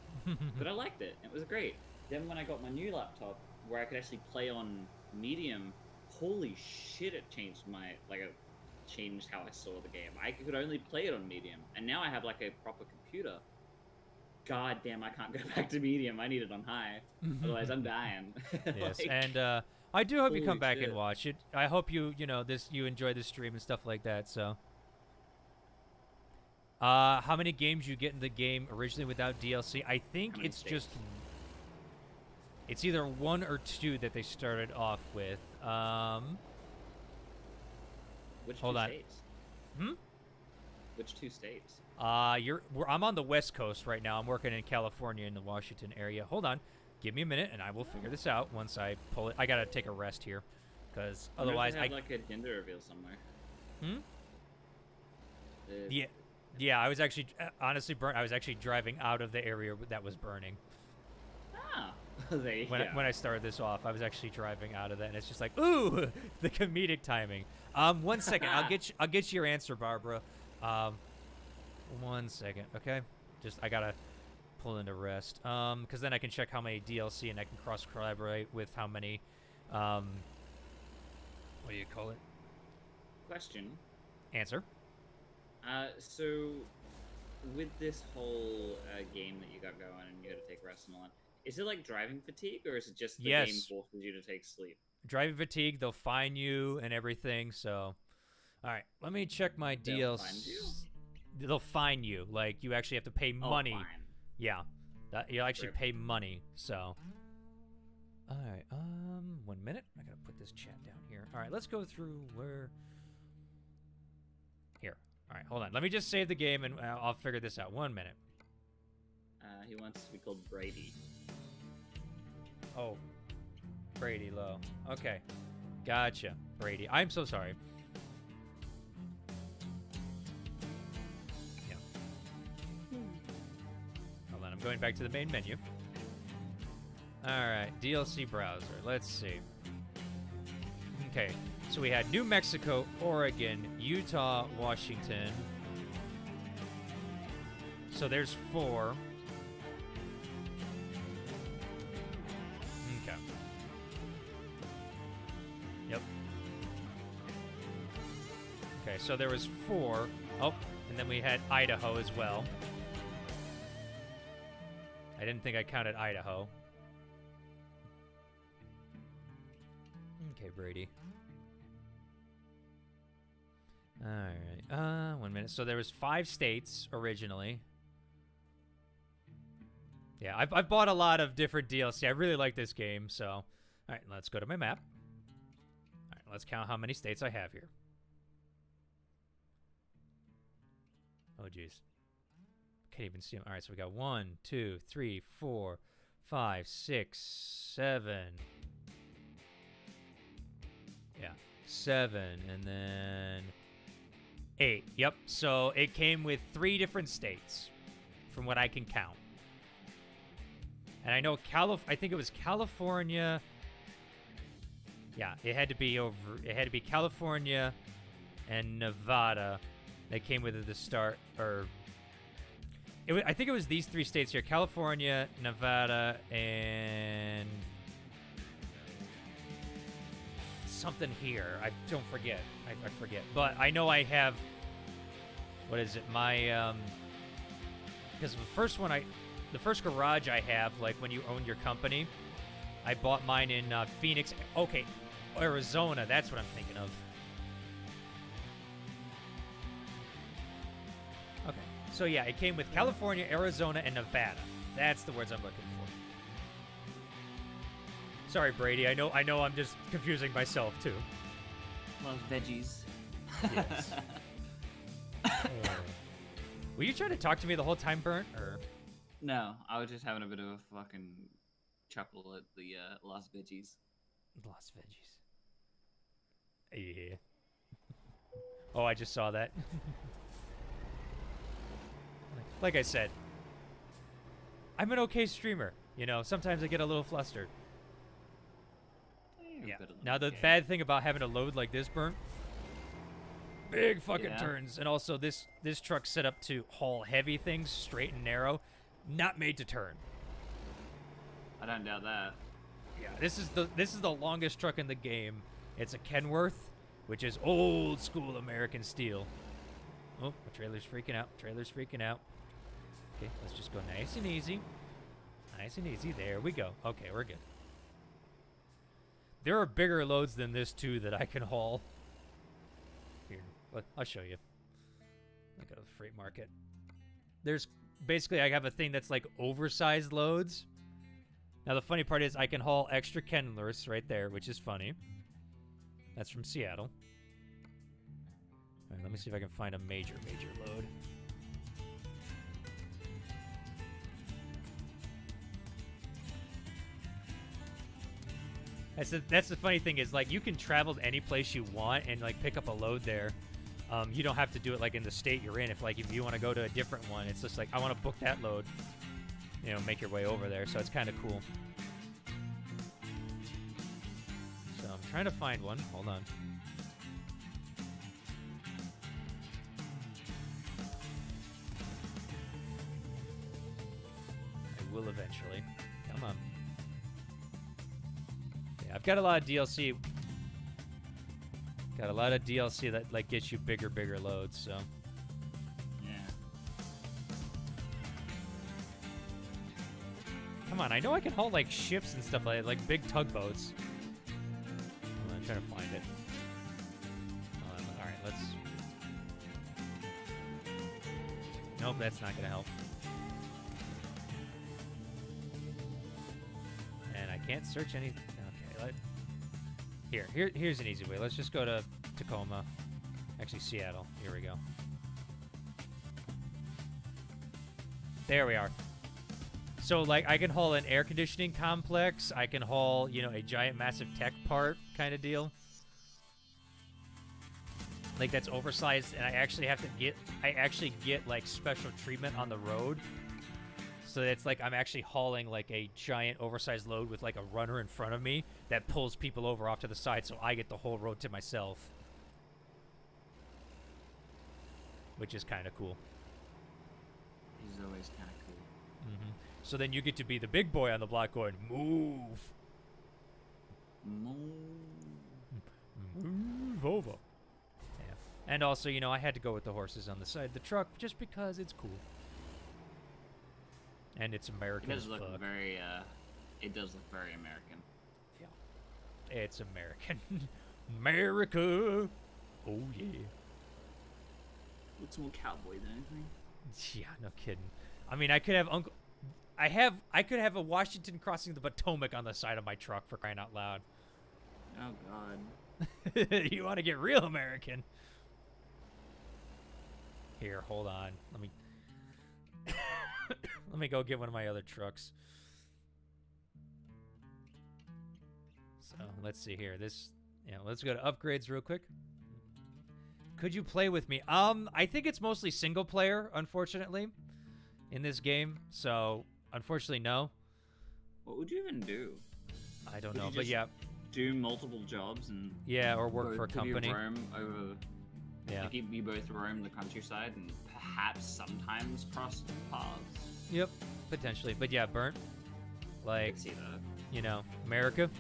But I liked it. It was great. Then when I got my new laptop, where I could actually play on medium, holy shit, it changed changed how I saw the game. I could only play it on medium, and now I have like a proper computer. God damn, I can't go back to medium. I need it on high. Otherwise, I'm dying. Yes, and I do hope you come back and watch it. I hope you enjoy the stream and stuff like that. So, how many games you get in the game originally without DLC? I think it's just. It's either 1 or 2 that they started off with. Which hold two on. states? Which 2 states? I'm on the West Coast right now. I'm working in California in the Washington area. Hold on. Give me a minute, and I will figure this out once I pull it. I gotta take a rest here, because otherwise I like a gender reveal somewhere. Yeah. I was actually honestly burnt. I was actually driving out of the area that was burning. Ah, there you go. When I started this off, I was actually driving out of that, and it's just like, ooh, the comedic timing. 1 second. I'll get you your answer, Barbara. 1 second, okay? I gotta pull into rest. Because then I can check how many DLC, and I can cross collaborate with how many. What do you call it? Question. Answer. So with this whole game that you got going, and you had to take rest and all that, is it like driving fatigue, or is it just the game forces you to take sleep? Driving fatigue, they'll fine you and everything, so... Alright, let me check my DLC. Find you? They'll fine you. Like, you actually have to pay money. Fine. Yeah. You'll actually pay money, so... Alright, 1 minute. I gotta put this chat down here. Alright, let's go through where... Here. Alright, hold on. Let me just save the game, and I'll figure this out. 1 minute. He wants to be called Brady. Oh. Brady Low. Okay. Gotcha. Brady. I'm so sorry. Yeah. Hold on. I'm going back to the main menu. Alright. DLC browser. Let's see. Okay. So we had New Mexico, Oregon, Utah, Washington. So there's 4. Okay. Yep. Okay, so there was 4. Oh, and then we had Idaho as well. I didn't think I counted Idaho. Okay, Brady. All right. 1 minute. So there was 5 states originally. Yeah, I've bought a lot of different DLC. I really like this game, so... All right, let's go to my map. All right, let's count how many states I have here. Oh, jeez. Can't even see them. All right, so we got 1, 2, 3, 4, 5, 6, 7. Yeah, 7, and then 8. Yep, so it came with 3 different states, from what I can count. And I know I think it was California. Yeah, it had to be California and Nevada that came with it at the start, or I think it was these 3 states here: California, Nevada, and something here. I don't forget. I forget. But I know I have, what is it? My because the first garage I have, like when you own your company, I bought mine in Phoenix. Okay, Arizona. That's what I'm thinking of. Okay, so yeah, it came with California, Arizona, and Nevada. That's the words I'm looking for. Sorry, Brady. I know I'm just confusing myself too. Love veggies. Yes. Were you trying to talk to me the whole time, Burnt? Or No, I was just having a bit of a fucking chuckle at the lost veggies. Lost veggies. Yeah. Oh, I just saw that. Like I said, I'm an okay streamer. You know, sometimes I get a little flustered. Yeah. Now, the bad thing about having a load like this, Burnt, big fucking turns. And also, this truck's set up to haul heavy things straight and narrow. Not made to turn. I don't doubt that. Yeah, this is the longest truck in the game. It's a Kenworth, which is old school American steel. Oh, the trailer's freaking out. Trailer's freaking out. Okay, let's just go nice and easy. Nice and easy. There we go. Okay, we're good. There are bigger loads than this too that I can haul. Here, I'll show you. Look at the freight market. There's basically, I have a thing that's like oversized loads. Now the funny part is I can haul extra Kenworths right there, which is funny. That's from Seattle. All right, let me see if I can find a major load. That's the funny thing is, like, you can travel to any place you want and like pick up a load there. You don't have to do it like in the state you're in. If you want to go to a different one, it's just like, I want to book that load. You know, make your way over there. So it's kind of cool. So I'm trying to find one. Hold on. I will eventually. Come on. Yeah, I've got a lot of DLC. Got a lot of DLC that like gets you bigger loads, so. Yeah. Come on, I know I can haul like ships and stuff like big tugboats. I'm trying to find it. All right, let's. Nope, that's not gonna help. And I can't search anything. Okay, here's an easy way. Let's just go to Tacoma. Actually, Seattle. Here we go. There we are. So, like, I can haul an air conditioning complex. I can haul, you know, a giant, massive tech part kind of deal. Like, that's oversized, and I actually get, like, special treatment on the road. So it's like I'm actually hauling like a giant oversized load with like a runner in front of me that pulls people over off to the side, so I get the whole road to myself. Which is kind of cool. He's always kind of cool. Mm-hmm. So then you get to be the big boy on the block going, move. Move over. Yeah. And also, you know, I had to go with the horses on the side of the truck just because it's cool. And it's American. It does look very, it does look very American. Yeah. It's American. America. Oh, yeah. Looks more cowboy than anything. Yeah, no kidding. I mean, I could have a Washington crossing the Potomac on the side of my truck, for crying out loud. Oh God. You want to get real American? Here, hold on. Let me go get one of my other trucks. So let's see here. Let's go to upgrades real quick. Could you play with me? I think it's mostly single player, unfortunately, in this game. So unfortunately, no. What would you even do? I don't know, but yeah. Do multiple jobs and or work for a company. You roam over. Yeah. Like you both roam the countryside and perhaps sometimes cross paths. Yep, potentially. But yeah, Burnt. Like, I can see that. America.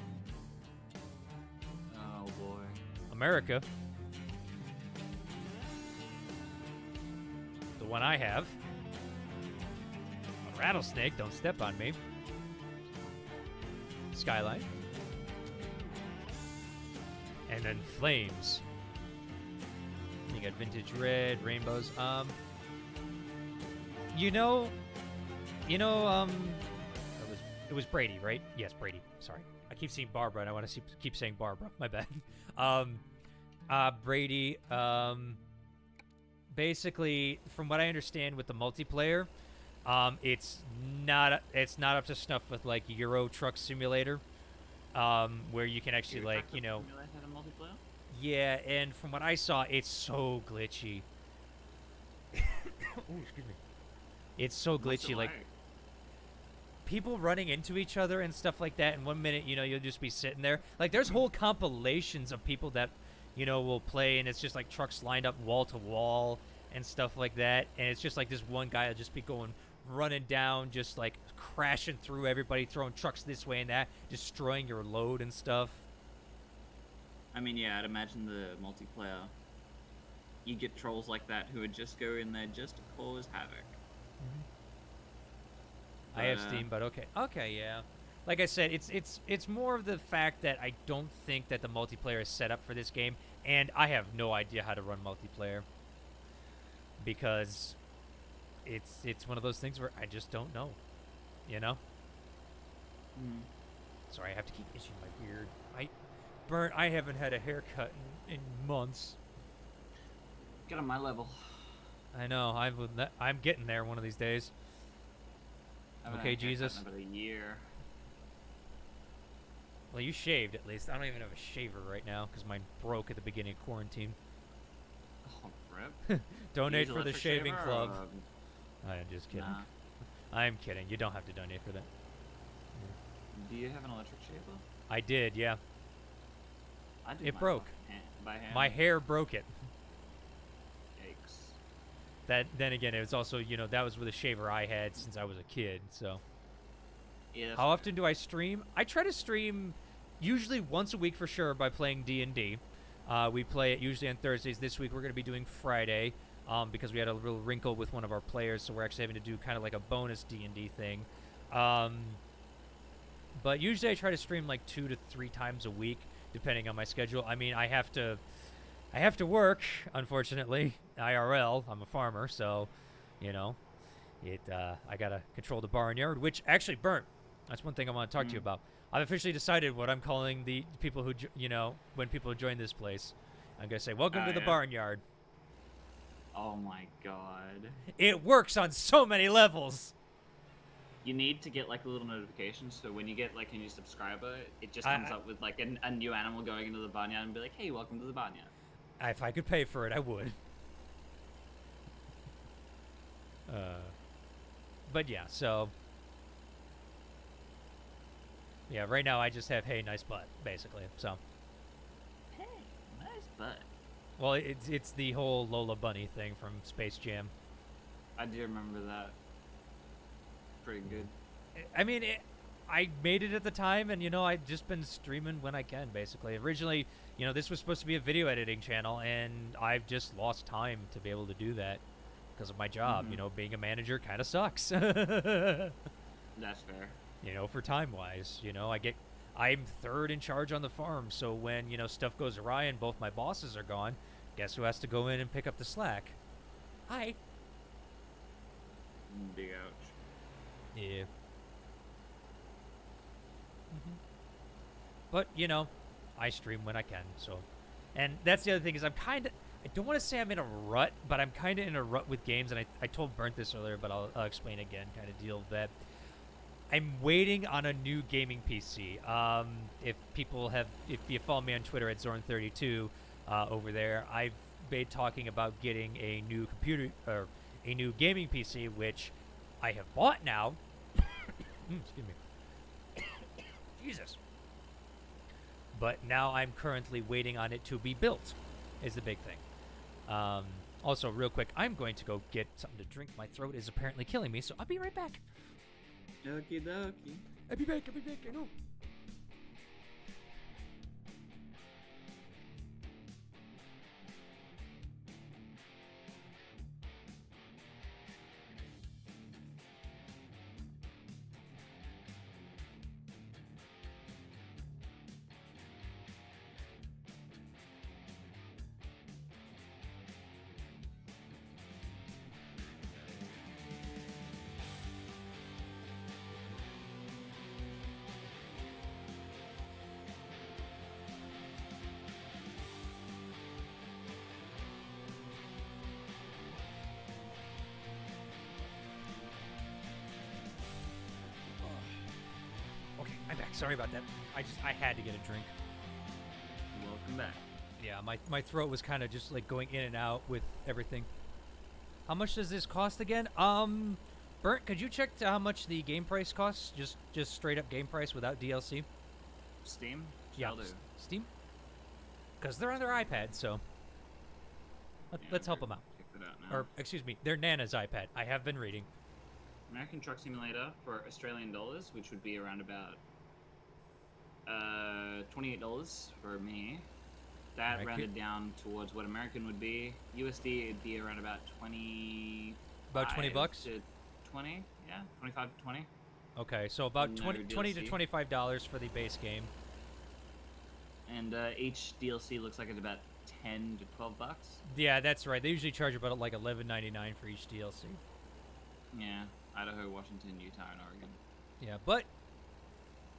Oh boy. America. The one I have. A rattlesnake, don't step on me. Skyline. And then flames. You got vintage red, rainbows. It was Brady, right? Yes, Brady. Sorry. I keep seeing Barbara, and I want to keep saying Barbara. My bad. Brady, basically, from what I understand with the multiplayer, it's not up to snuff with, like, Euro Truck Simulator, where you can actually, Euro like, Truck Simulator had a multiplayer? Yeah, and from what I saw, it's so glitchy. Oh, excuse me. It's so glitchy, like people running into each other and stuff like that. And 1 minute, you'll just be sitting there. Like, there's whole compilations of people that, will play, and it's just like trucks lined up wall to wall and stuff like that. And it's just like this one guy will just be running down, just like crashing through everybody, throwing trucks this way and that, destroying your load and stuff. I mean, yeah, I'd imagine the multiplayer, you get trolls like that who would just go in there just to cause havoc. I have Steam, but okay. Okay, yeah. Like I said, it's more of the fact that I don't think that the multiplayer is set up for this game, and I have no idea how to run multiplayer. Because it's one of those things where I just don't know. Sorry, I have to keep itching my beard. Burnt, I haven't had a haircut in months. Get on my level. I know. I'm getting there one of these days. Okay, Jesus. About a year. Well, you shaved at least. I don't even have a shaver right now because mine broke at the beginning of quarantine. Oh, rip. Donate for the shaving club. I'm just kidding. Nah. I'm kidding. You don't have to donate for that. Do you have an electric shaver? I did, yeah. I did. It broke. By hand. My hair broke it. Yikes. Then again, it was also, that was with a shaver I had since I was a kid, so. Yeah, how often do I stream? I try to stream usually once a week for sure by playing D&D. We play it usually on Thursdays. This week we're going to be doing Friday because we had a real wrinkle with one of our players, so we're actually having to do kind of like a bonus D&D thing. But usually I try to stream like 2 to 3 times a week, depending on my schedule. I mean, I have to work, unfortunately, IRL. I'm a farmer, so, I gotta control the barnyard, which actually Burnt. That's one thing I want to talk to you about. I've officially decided what I'm calling the people who, when people join this place. I'm gonna say, welcome to the barnyard. Oh my God. It works on so many levels. You need to get like a little notification, so when you get like a new subscriber, it just comes up with like a new animal going into the barnyard and be like, hey, welcome to the barnyard. If I could pay for it, I would. But yeah, so. Yeah, right now I just have, hey, nice butt, basically, so. Hey, nice butt. Well, it's the whole Lola Bunny thing from Space Jam. I do remember that. Pretty good. I mean, I made it at the time, and, I've just been streaming when I can, basically. Originally, this was supposed to be a video editing channel, and I've just lost time to be able to do that because of my job. Being a manager kind of sucks. That's fair. For time-wise, I'm third in charge on the farm, so when, stuff goes awry and both my bosses are gone, guess who has to go in and pick up the slack? Hi. Big ouch. Yeah. But, you know, I stream when I can, so. And that's the other thing is I don't want to say I'm in a rut, but I'm kind of in a rut with games, and I told Burnt this earlier, but I'll explain again, kind of deal with that. I'm waiting on a new gaming PC. If you follow me on Twitter at Zorn32 over there, I've been talking about getting a new computer, or a new gaming PC, which I have bought now. Excuse me. Jesus. But now I'm currently waiting on it to be built, is the big thing. Also, real quick, I'm going to go get something to drink. My throat is apparently killing me, so I'll be right back. Okie dokie. I'll be back, I know. I'm back. Sorry about that. I had to get a drink. Welcome back. Yeah, my throat was kind of just like going in and out with everything. How much does this cost again? Burnt, could you check how much the game price costs? Just straight up game price without DLC? Steam? Yeah, Shall do. Steam? Because they're on their iPad, so let's help them out. Check that out now. Or, excuse me, they're Nana's iPad. I have been reading. American Truck Simulator for Australian dollars, which would be around about $28 for me. That Right, rounded down towards what American would be. USD, it'd be around about 20. About 20 bucks? To 20, yeah, 25 to 20. Okay, so about No 20 to DLC. $25 for the base game. And each DLC looks like it's about 10 to 12 bucks. Yeah, that's right. They usually charge about like $11.99 for each DLC. Yeah, Idaho, Washington, Utah, and Oregon. Yeah, but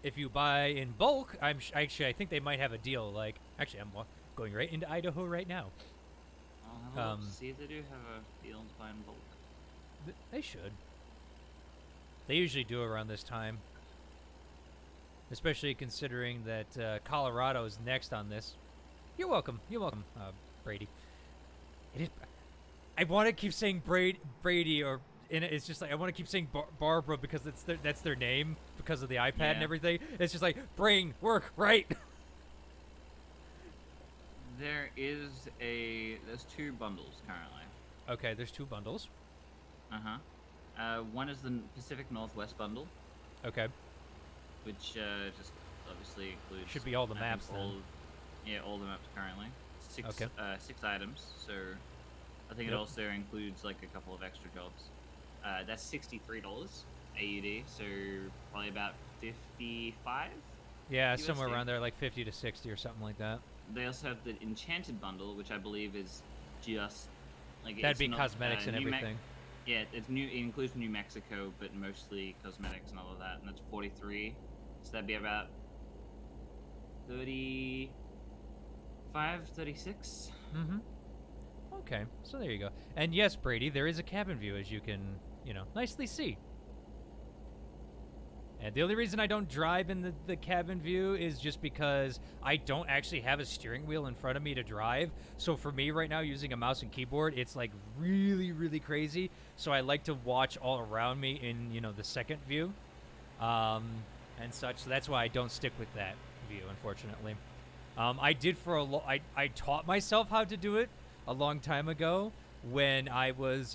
if you buy in bulk, actually I think they might have a deal. Like, actually, I'm going right into Idaho right now. I'll have a look to see if they do have a deal to buy in bulk. They should. They usually do around this time. Especially considering that Colorado is next on this. You're welcome. You're welcome, Brady. It is. I want to keep saying Brady, or it's just like I want to keep saying Barbara because that's their name because of the iPad and everything. It's just like brain work right. There's two bundles currently. Okay, there's two bundles. One is the Pacific Northwest bundle, Okay. which just obviously includes Should be all the I maps think then. all the maps currently. Okay. 6 items. So I think it Yep. also includes like a couple of extra jobs. That's $63 AUD, so probably about 55. Yeah, somewhere USD. around there, like 50 to 60 or something like that. They also have the Enchanted bundle, which I believe is just like That'd it's be not, cosmetics and New everything. Yeah, it's new. It includes New Mexico, but mostly cosmetics and all of that, and that's 43. So that'd be about 35, 36. Mm-hmm. Okay, so there you go. And yes, Brady, there is a cabin view, as you can, nicely see. And the only reason I don't drive in the cabin view is just because I don't actually have a steering wheel in front of me to drive. So for me right now, using a mouse and keyboard, it's like really, really crazy. So I like to watch all around me in, the second view and such. So that's why I don't stick with that view, unfortunately. I did I taught myself how to do it a long time ago when I was,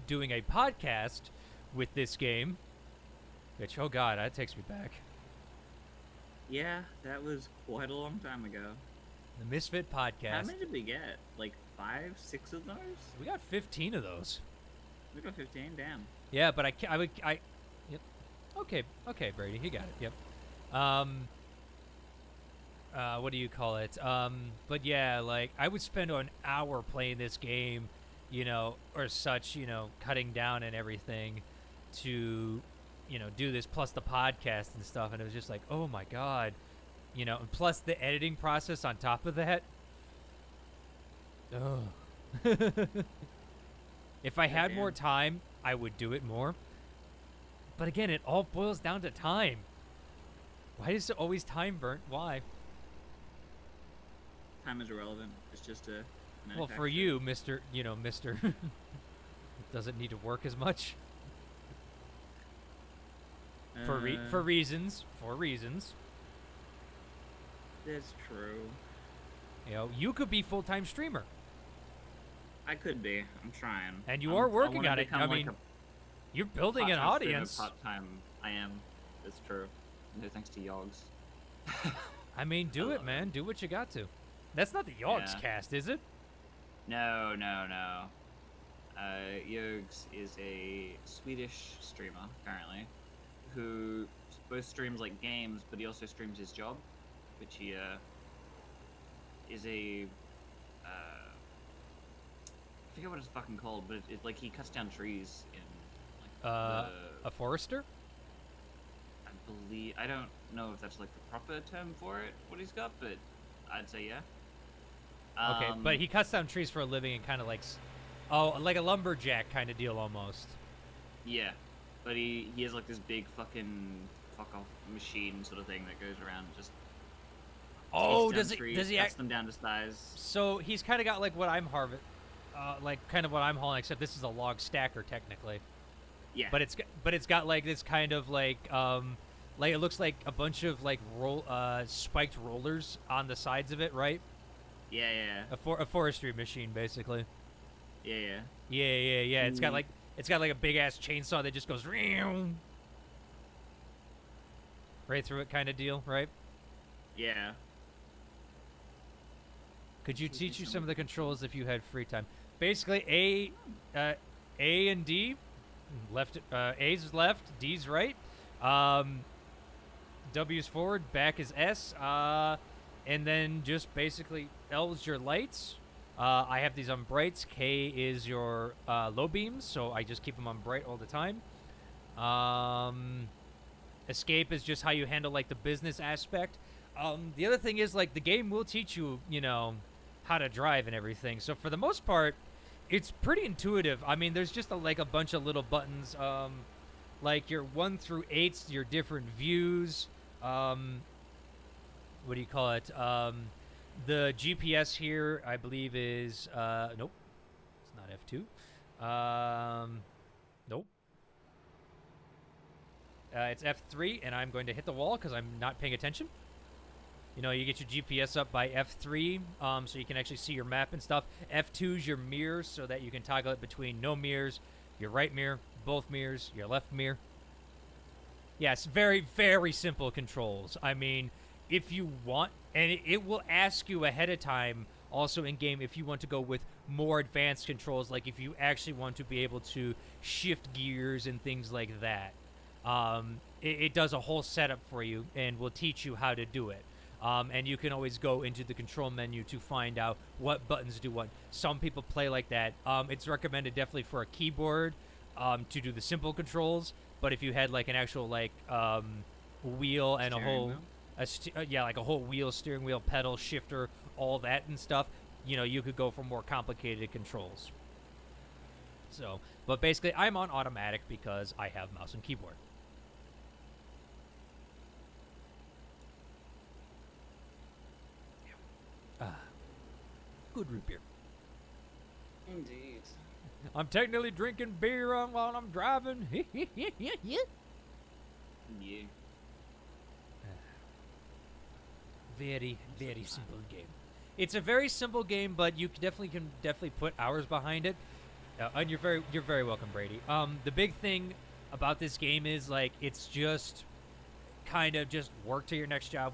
doing a podcast with this game, which, oh god, that takes me back. Yeah, that was quite a long time ago. The Misfit Podcast. How many did we get? Like 5, 6 of those? We got 15 of those. We got 15. Damn. Yeah, but yep. Okay, Brady, you got it. Yep. what do you call it? But yeah, like I would spend an hour playing this game, or such, cutting down and everything to, do this plus the podcast and stuff. And it was just like, oh my God, and plus the editing process on top of that. Oh. If I had more time, I would do it more. But again, it all boils down to time. Why is it always time burnt? Why? Time is irrelevant. It's just a. Well, for you, Mister, Mister, doesn't need to work as much. For reasons. That's true. You could be full-time streamer. I could be. I'm trying. And you are working on it. I mean, you're building an audience. Part-time. I am. That's true. No thanks to Yogs. I mean, do it, man. Do what you got to. That's not the Yogs cast, is it? No. Yogs is a Swedish streamer, apparently, who both streams like games, but he also streams his job, which he is a I forget what it's fucking called, but it like he cuts down trees in like a forester. I believe, I don't know if that's like the proper term for it, what he's got, but I'd say yeah. Okay, but he cuts down trees for a living and kind of like, like a lumberjack kind of deal almost. Yeah, but he has like this big fucking fuck off machine sort of thing that goes around and just. Does he cuts them down to size? So he's kind of got like what I'm like kind of what I'm hauling, except this is a log stacker technically. Yeah. But it's got like this kind of like it looks like a bunch of like spiked rollers on the sides of it, right? Yeah. A forestry machine, basically. Yeah. Yeah. It's got like a big ass chainsaw that just goes right through it, kind of deal, right? Yeah. Could you teach you some of the controls if you had free time? Basically, A and D, left. A's left, D's right. W's forward, back is S. And then just basically L's your lights. I have these on brights. K is your low beams, so I just keep them on bright all the time. Escape is just how you handle like the business aspect. The other thing is like the game will teach you, how to drive and everything. So for the most part, it's pretty intuitive. I mean, there's just a bunch of little buttons, like your 1 through 8s, your different views. What do you call it? The GPS here, I believe, is nope, it's not F2. Nope. It's F3, and I'm going to hit the wall because I'm not paying attention. You get your GPS up by F3, so you can actually see your map and stuff. F2 is your mirrors, so that you can toggle it between no mirrors, your right mirror, both mirrors, your left mirror. Yeah, it's very, very simple controls. I mean, if you want, and it will ask you ahead of time, also in-game, if you want to go with more advanced controls, like if you actually want to be able to shift gears and things like that. It does a whole setup for you and will teach you how to do it. And you can always go into the control menu to find out what buttons do what. Some people play like that. It's recommended definitely for a keyboard to do the simple controls. But if you had like an actual like wheel and like a whole wheel, steering wheel, pedal, shifter, all that and stuff, you could go for more complicated controls. So, but basically, I'm on automatic because I have mouse and keyboard. Good root beer. Indeed. I'm technically drinking beer while I'm driving. Yeah. Very, very simple game. It's a very simple game, but you can definitely put hours behind it. And you're very welcome, Brady. The big thing about this game is like it's just kind of just work to your next job,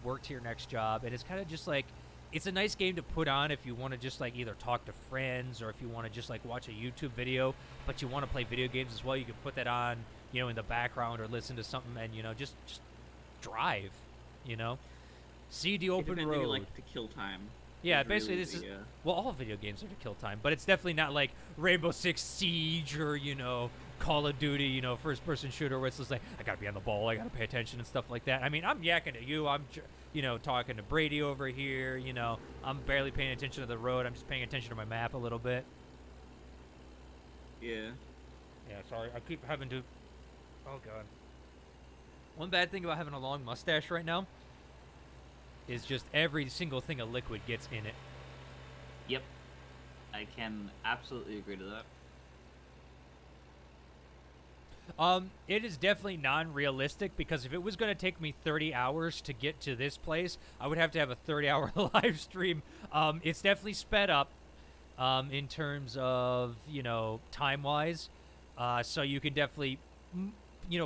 and it's kind of just like it's a nice game to put on if you want to just like either talk to friends or if you want to just like watch a YouTube video, but you want to play video games as well. You can put that on, in the background or listen to something and just drive, See the It open depends if you road. like to kill time. Yeah, Is basically really this is the, well, all video games are to kill time, but it's definitely not like Rainbow Six Siege or Call of Duty, first-person shooter where it's just like I gotta be on the ball, I gotta pay attention and stuff like that. I mean, I'm yakking to you, I'm talking to Brady over here, I'm barely paying attention to the road, I'm just paying attention to my map a little bit. Yeah. Yeah, sorry, I keep having to. Oh god. One bad thing about having a long mustache right now is just every single thing of liquid gets in it. Yep. I can absolutely agree to that. It is definitely non-realistic because if it was going to take me 30 hours to get to this place, I would have to have a 30-hour live stream. It's definitely sped up in terms of, time-wise. So you can definitely,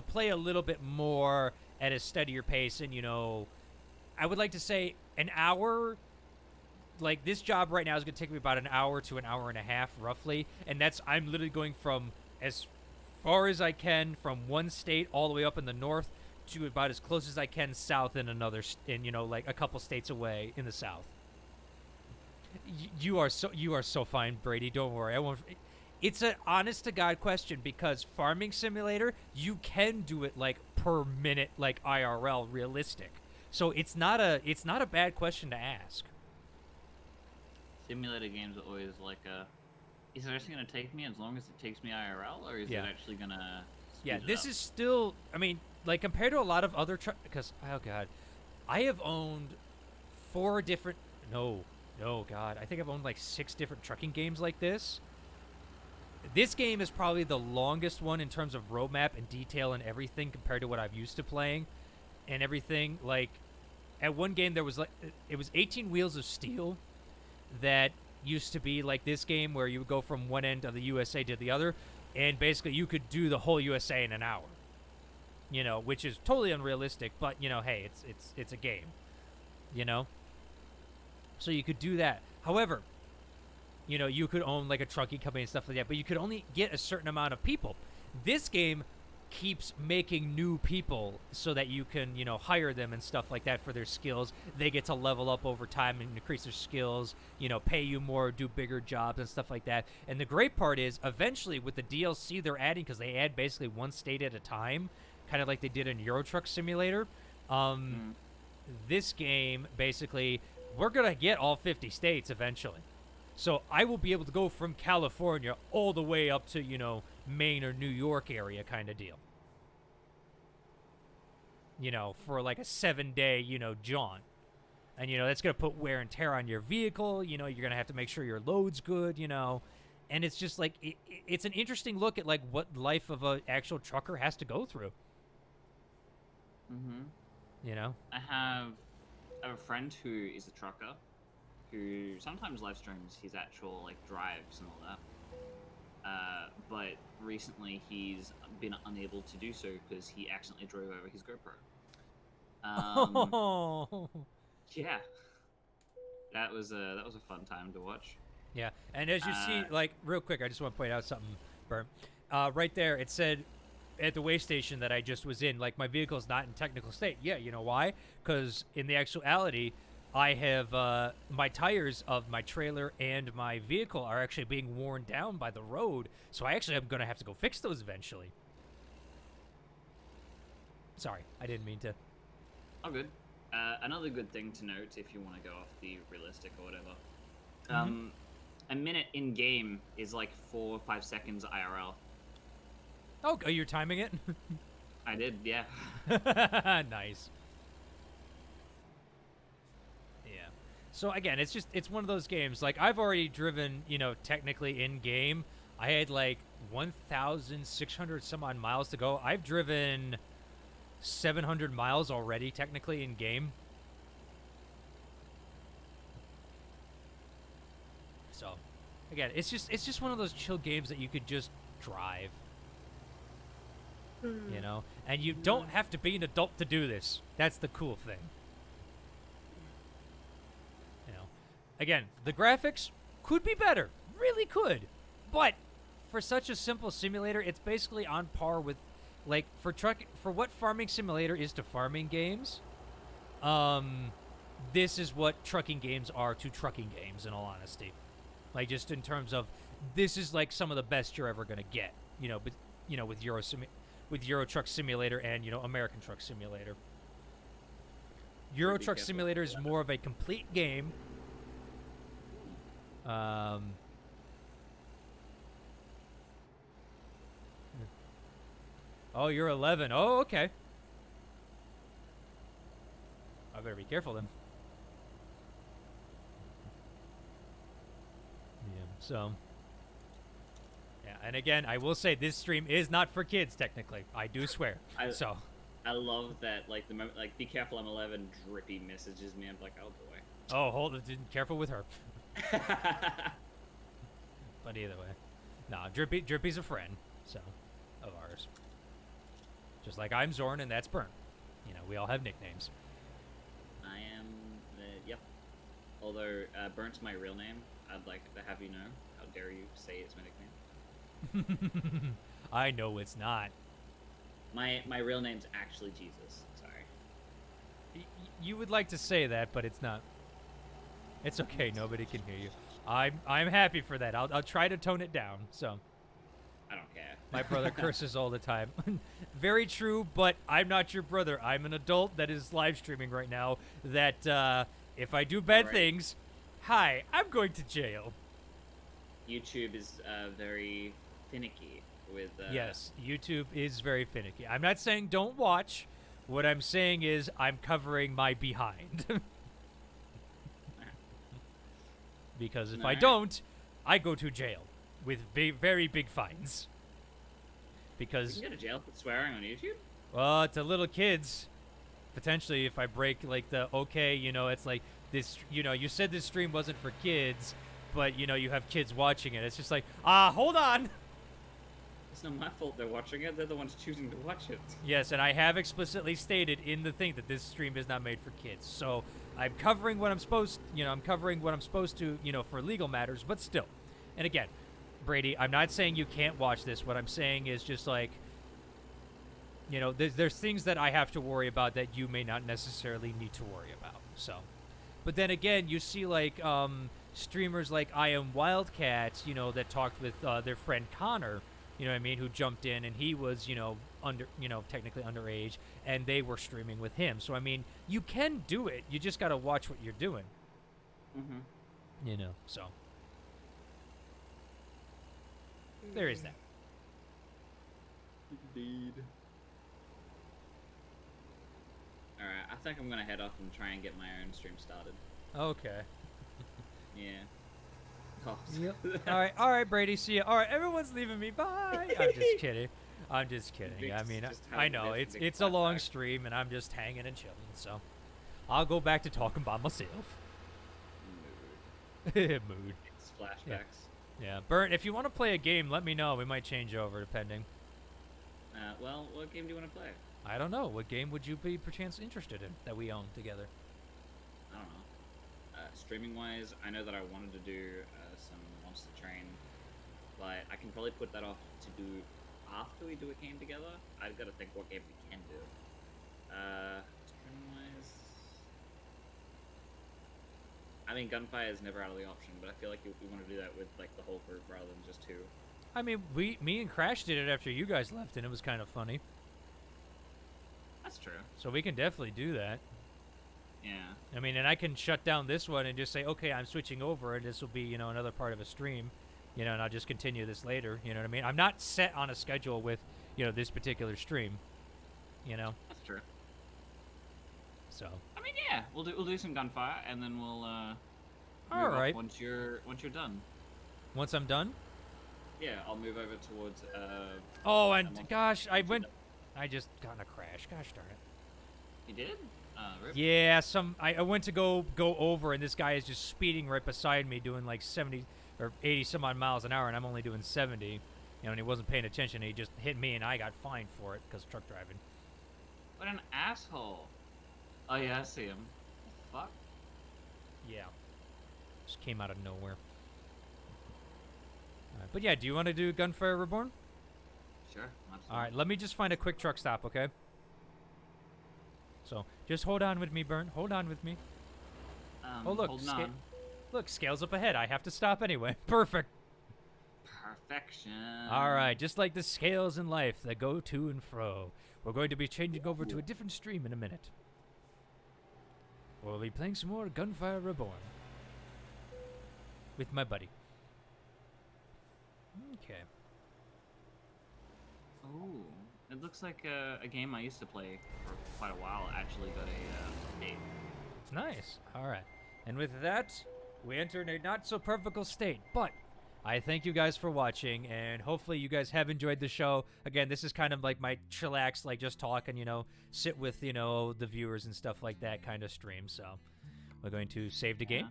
play a little bit more at a steadier pace and, I would like to say an hour. Like this job right now is going to take me about an hour to an hour and a half roughly, and I'm literally going from as far as I can from one state all the way up in the north to about as close as I can south in like a couple states away in the south. You are so fine, Brady. Don't worry. I won't. It's an honest to God question because Farming Simulator, you can do it like per minute, like IRL realistic. So it's not a bad question to ask. Simulator games are always like is it actually going to take me as long as it takes me IRL, or is it actually going to Yeah, this is still, I mean, like compared to a lot of other because oh god, I have owned 4 different no god, I think I've owned like 6 different trucking games like this. This game is probably the longest one in terms of roadmap and detail and everything compared to what I've used to playing and everything. Like at one game there was it was 18 Wheels of Steel that used to be like this game where you would go from one end of the USA to the other, and basically you could do the whole USA in an hour. Which is totally unrealistic, but hey, it's a game. So you could do that. However, you could own like a trucking company and stuff like that, but you could only get a certain amount of people. This game keeps making new people so that you can, hire them and stuff like that for their skills. They get to level up over time and increase their skills, pay you more, do bigger jobs and stuff like that. And the great part is eventually with the DLC they're adding, because they add basically one state at a time, kind of like they did in Euro Truck Simulator. This game, basically, we're going to get all 50 states eventually. So I will be able to go from California all the way up to, Maine or New York area kind of deal. For like a 7-day, jaunt. And, that's going to put wear and tear on your vehicle. You're going to have to make sure your load's good, And it's just like, it's an interesting look at like what life of an actual trucker has to go through. Mm-hmm. I have a friend who is a trucker who sometimes live streams his actual like drives and all that. But recently he's been unable to do so because he accidentally drove over his GoPro. Yeah, that was a fun time to watch. Yeah, and as you see, like real quick, I just want to point out something, Burn. Right there, it said at the way station that I just was in, like my vehicle's not in technical state. Yeah, you know why? Because in the actuality, I have my tires of my trailer and my vehicle are actually being worn down by the road, so I actually am going to have to go fix those eventually. Sorry, I didn't mean to. Oh, good. Another good thing to note, if you want to go off the realistic or whatever, a minute in game is like 4 or 5 seconds IRL. Oh, you're timing it? I did, yeah. Nice. So again, it's one of those games. Like I've already driven, technically in game. I had like 1,600 some odd miles to go. I've driven 700 miles already, technically in game. So, again, it's just one of those chill games that you could just drive. And you don't have to be an adult to do this. That's the cool thing. Again, the graphics could be better. Really could. But for such a simple simulator, it's basically on par with, like, for what Farming Simulator is to farming games. this is what trucking games are to trucking games, in all honesty. Like, just in terms of, this is like some of the best you're ever gonna get, but with Euro Truck Simulator and American Truck Simulator. Euro Truck Simulator is more of a complete game. Oh, you're 11. Oh, okay. I better be careful then. Yeah, so. Yeah, and again, I will say this stream is not for kids, technically. I do swear. I love that, like, the moment, like, be careful, I'm 11, Drippy messages me. I'm like, oh boy. Oh, hold it. Careful with her. But either way. Nah, Drippy's a friend, so, of ours. Just like I'm Zorn and that's Burnt. We all have nicknames. I am, yep. Although, Burnt's my real name, I'd like to have you know. How dare you say it's my nickname? I know it's not. My real name's actually Jesus. Sorry. You would like to say that, but it's not. It's okay. Nobody can hear you. I'm happy for that. I'll try to tone it down. So. I don't care. My brother curses all the time. Very true, but I'm not your brother. I'm an adult that is live streaming right now. That if I do bad things, hi, I'm going to jail. YouTube is very finicky with. Yes, YouTube is very finicky. I'm not saying don't watch. What I'm saying is I'm covering my behind. Because if I don't, I go to jail with very big fines. Because you can go to jail for swearing on YouTube? Well, to little kids, potentially if I break like the it's like this, you said this stream wasn't for kids, but you have kids watching it. It's just like, hold on. It's not my fault they're watching it. They're the ones choosing to watch it. Yes, and I have explicitly stated in the thing that this stream is not made for kids. So I'm covering what I'm supposed, to, for legal matters, but still. And again, Brady, I'm not saying you can't watch this. What I'm saying is just like, there's things that I have to worry about that you may not necessarily need to worry about. So, but then again, you see like streamers like I Am Wildcat, that talked with their friend Connor, who jumped in and he was, technically underage, and they were streaming with him. So I mean, you can do it. You just got to watch what you're doing. Mm-hmm. So. There is that. Indeed. Alright, I think I'm gonna head off and try and get my own stream started. Okay. Yeah. Oh. Yep. Alright, Brady, see ya. Alright, everyone's leaving me. Bye. I'm just kidding. I mean, I know, it's a long stream, and I'm just hanging and chilling, so. I'll go back to talking by myself. Mood. It's flashbacks. Yeah, Burnt, if you want to play a game, let me know. We might change over, depending. Well, what game do you want to play? I don't know. What game would you be, perchance, interested in that we own together? I don't know. Streaming-wise, I know that I wanted to do some Monster Train, but I can probably put that off to do after we do a game together. I've got to think what game we can do. Streaming-wise... I mean, gunfire is never out of the option, but I feel like we want to do that with like the whole group rather than just two. I mean, me and Crash did it after you guys left, and it was kind of funny. That's true. So we can definitely do that. Yeah. I mean, and I can shut down this one and just say, okay, I'm switching over, and this will be, another part of a stream, and I'll just continue this later. You know what I mean? I'm not set on a schedule with, this particular stream. That's true. So. I mean, yeah, we'll do some gunfire, and then we'll all right. Once you're done. Once I'm done. Yeah, I'll move over towards. Oh, and gosh, I just got in a crash. Gosh darn it. You did? Rip. Yeah, I went to go over, and this guy is just speeding right beside me, doing like 70 or 80 some odd miles an hour, and I'm only doing 70. And he wasn't paying attention. He just hit me, and I got fined for it because truck driving. What an asshole! Oh yeah, I see him. Fuck. Yeah. Just came out of nowhere. But yeah, do you want to do Gunfire Reborn? Sure. Absolutely. All right, let me just find a quick truck stop, okay? So, just hold on with me, Burnt. Hold on with me. Oh, look. Holding on. Look, scales up ahead. I have to stop anyway. Perfect. Perfection. All right, just like the scales in life that go to and fro. We're going to be changing over to a different stream in a minute. We'll be playing some more Gunfire Reborn. With my buddy. Okay. Oh, it looks like a game I used to play for quite a while actually got a update. It's nice. All right. And with that, we enter in a not-so-perfect state, but I thank you guys for watching, and hopefully you guys have enjoyed the show. Again, this is kind of like my chillax, like just talk and, sit with, the viewers and stuff like that kind of stream. So we're going to save the game.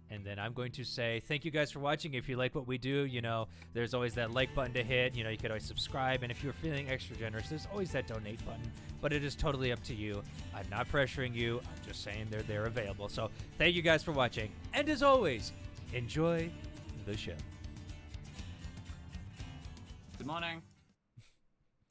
And then I'm going to say thank you guys for watching. If you like what we do, there's always that like button to hit. You could always subscribe. And if you're feeling extra generous, there's always that donate button. But it is totally up to you. I'm not pressuring you. I'm just saying they're available. So thank you guys for watching. And as always, enjoy the show. Good morning.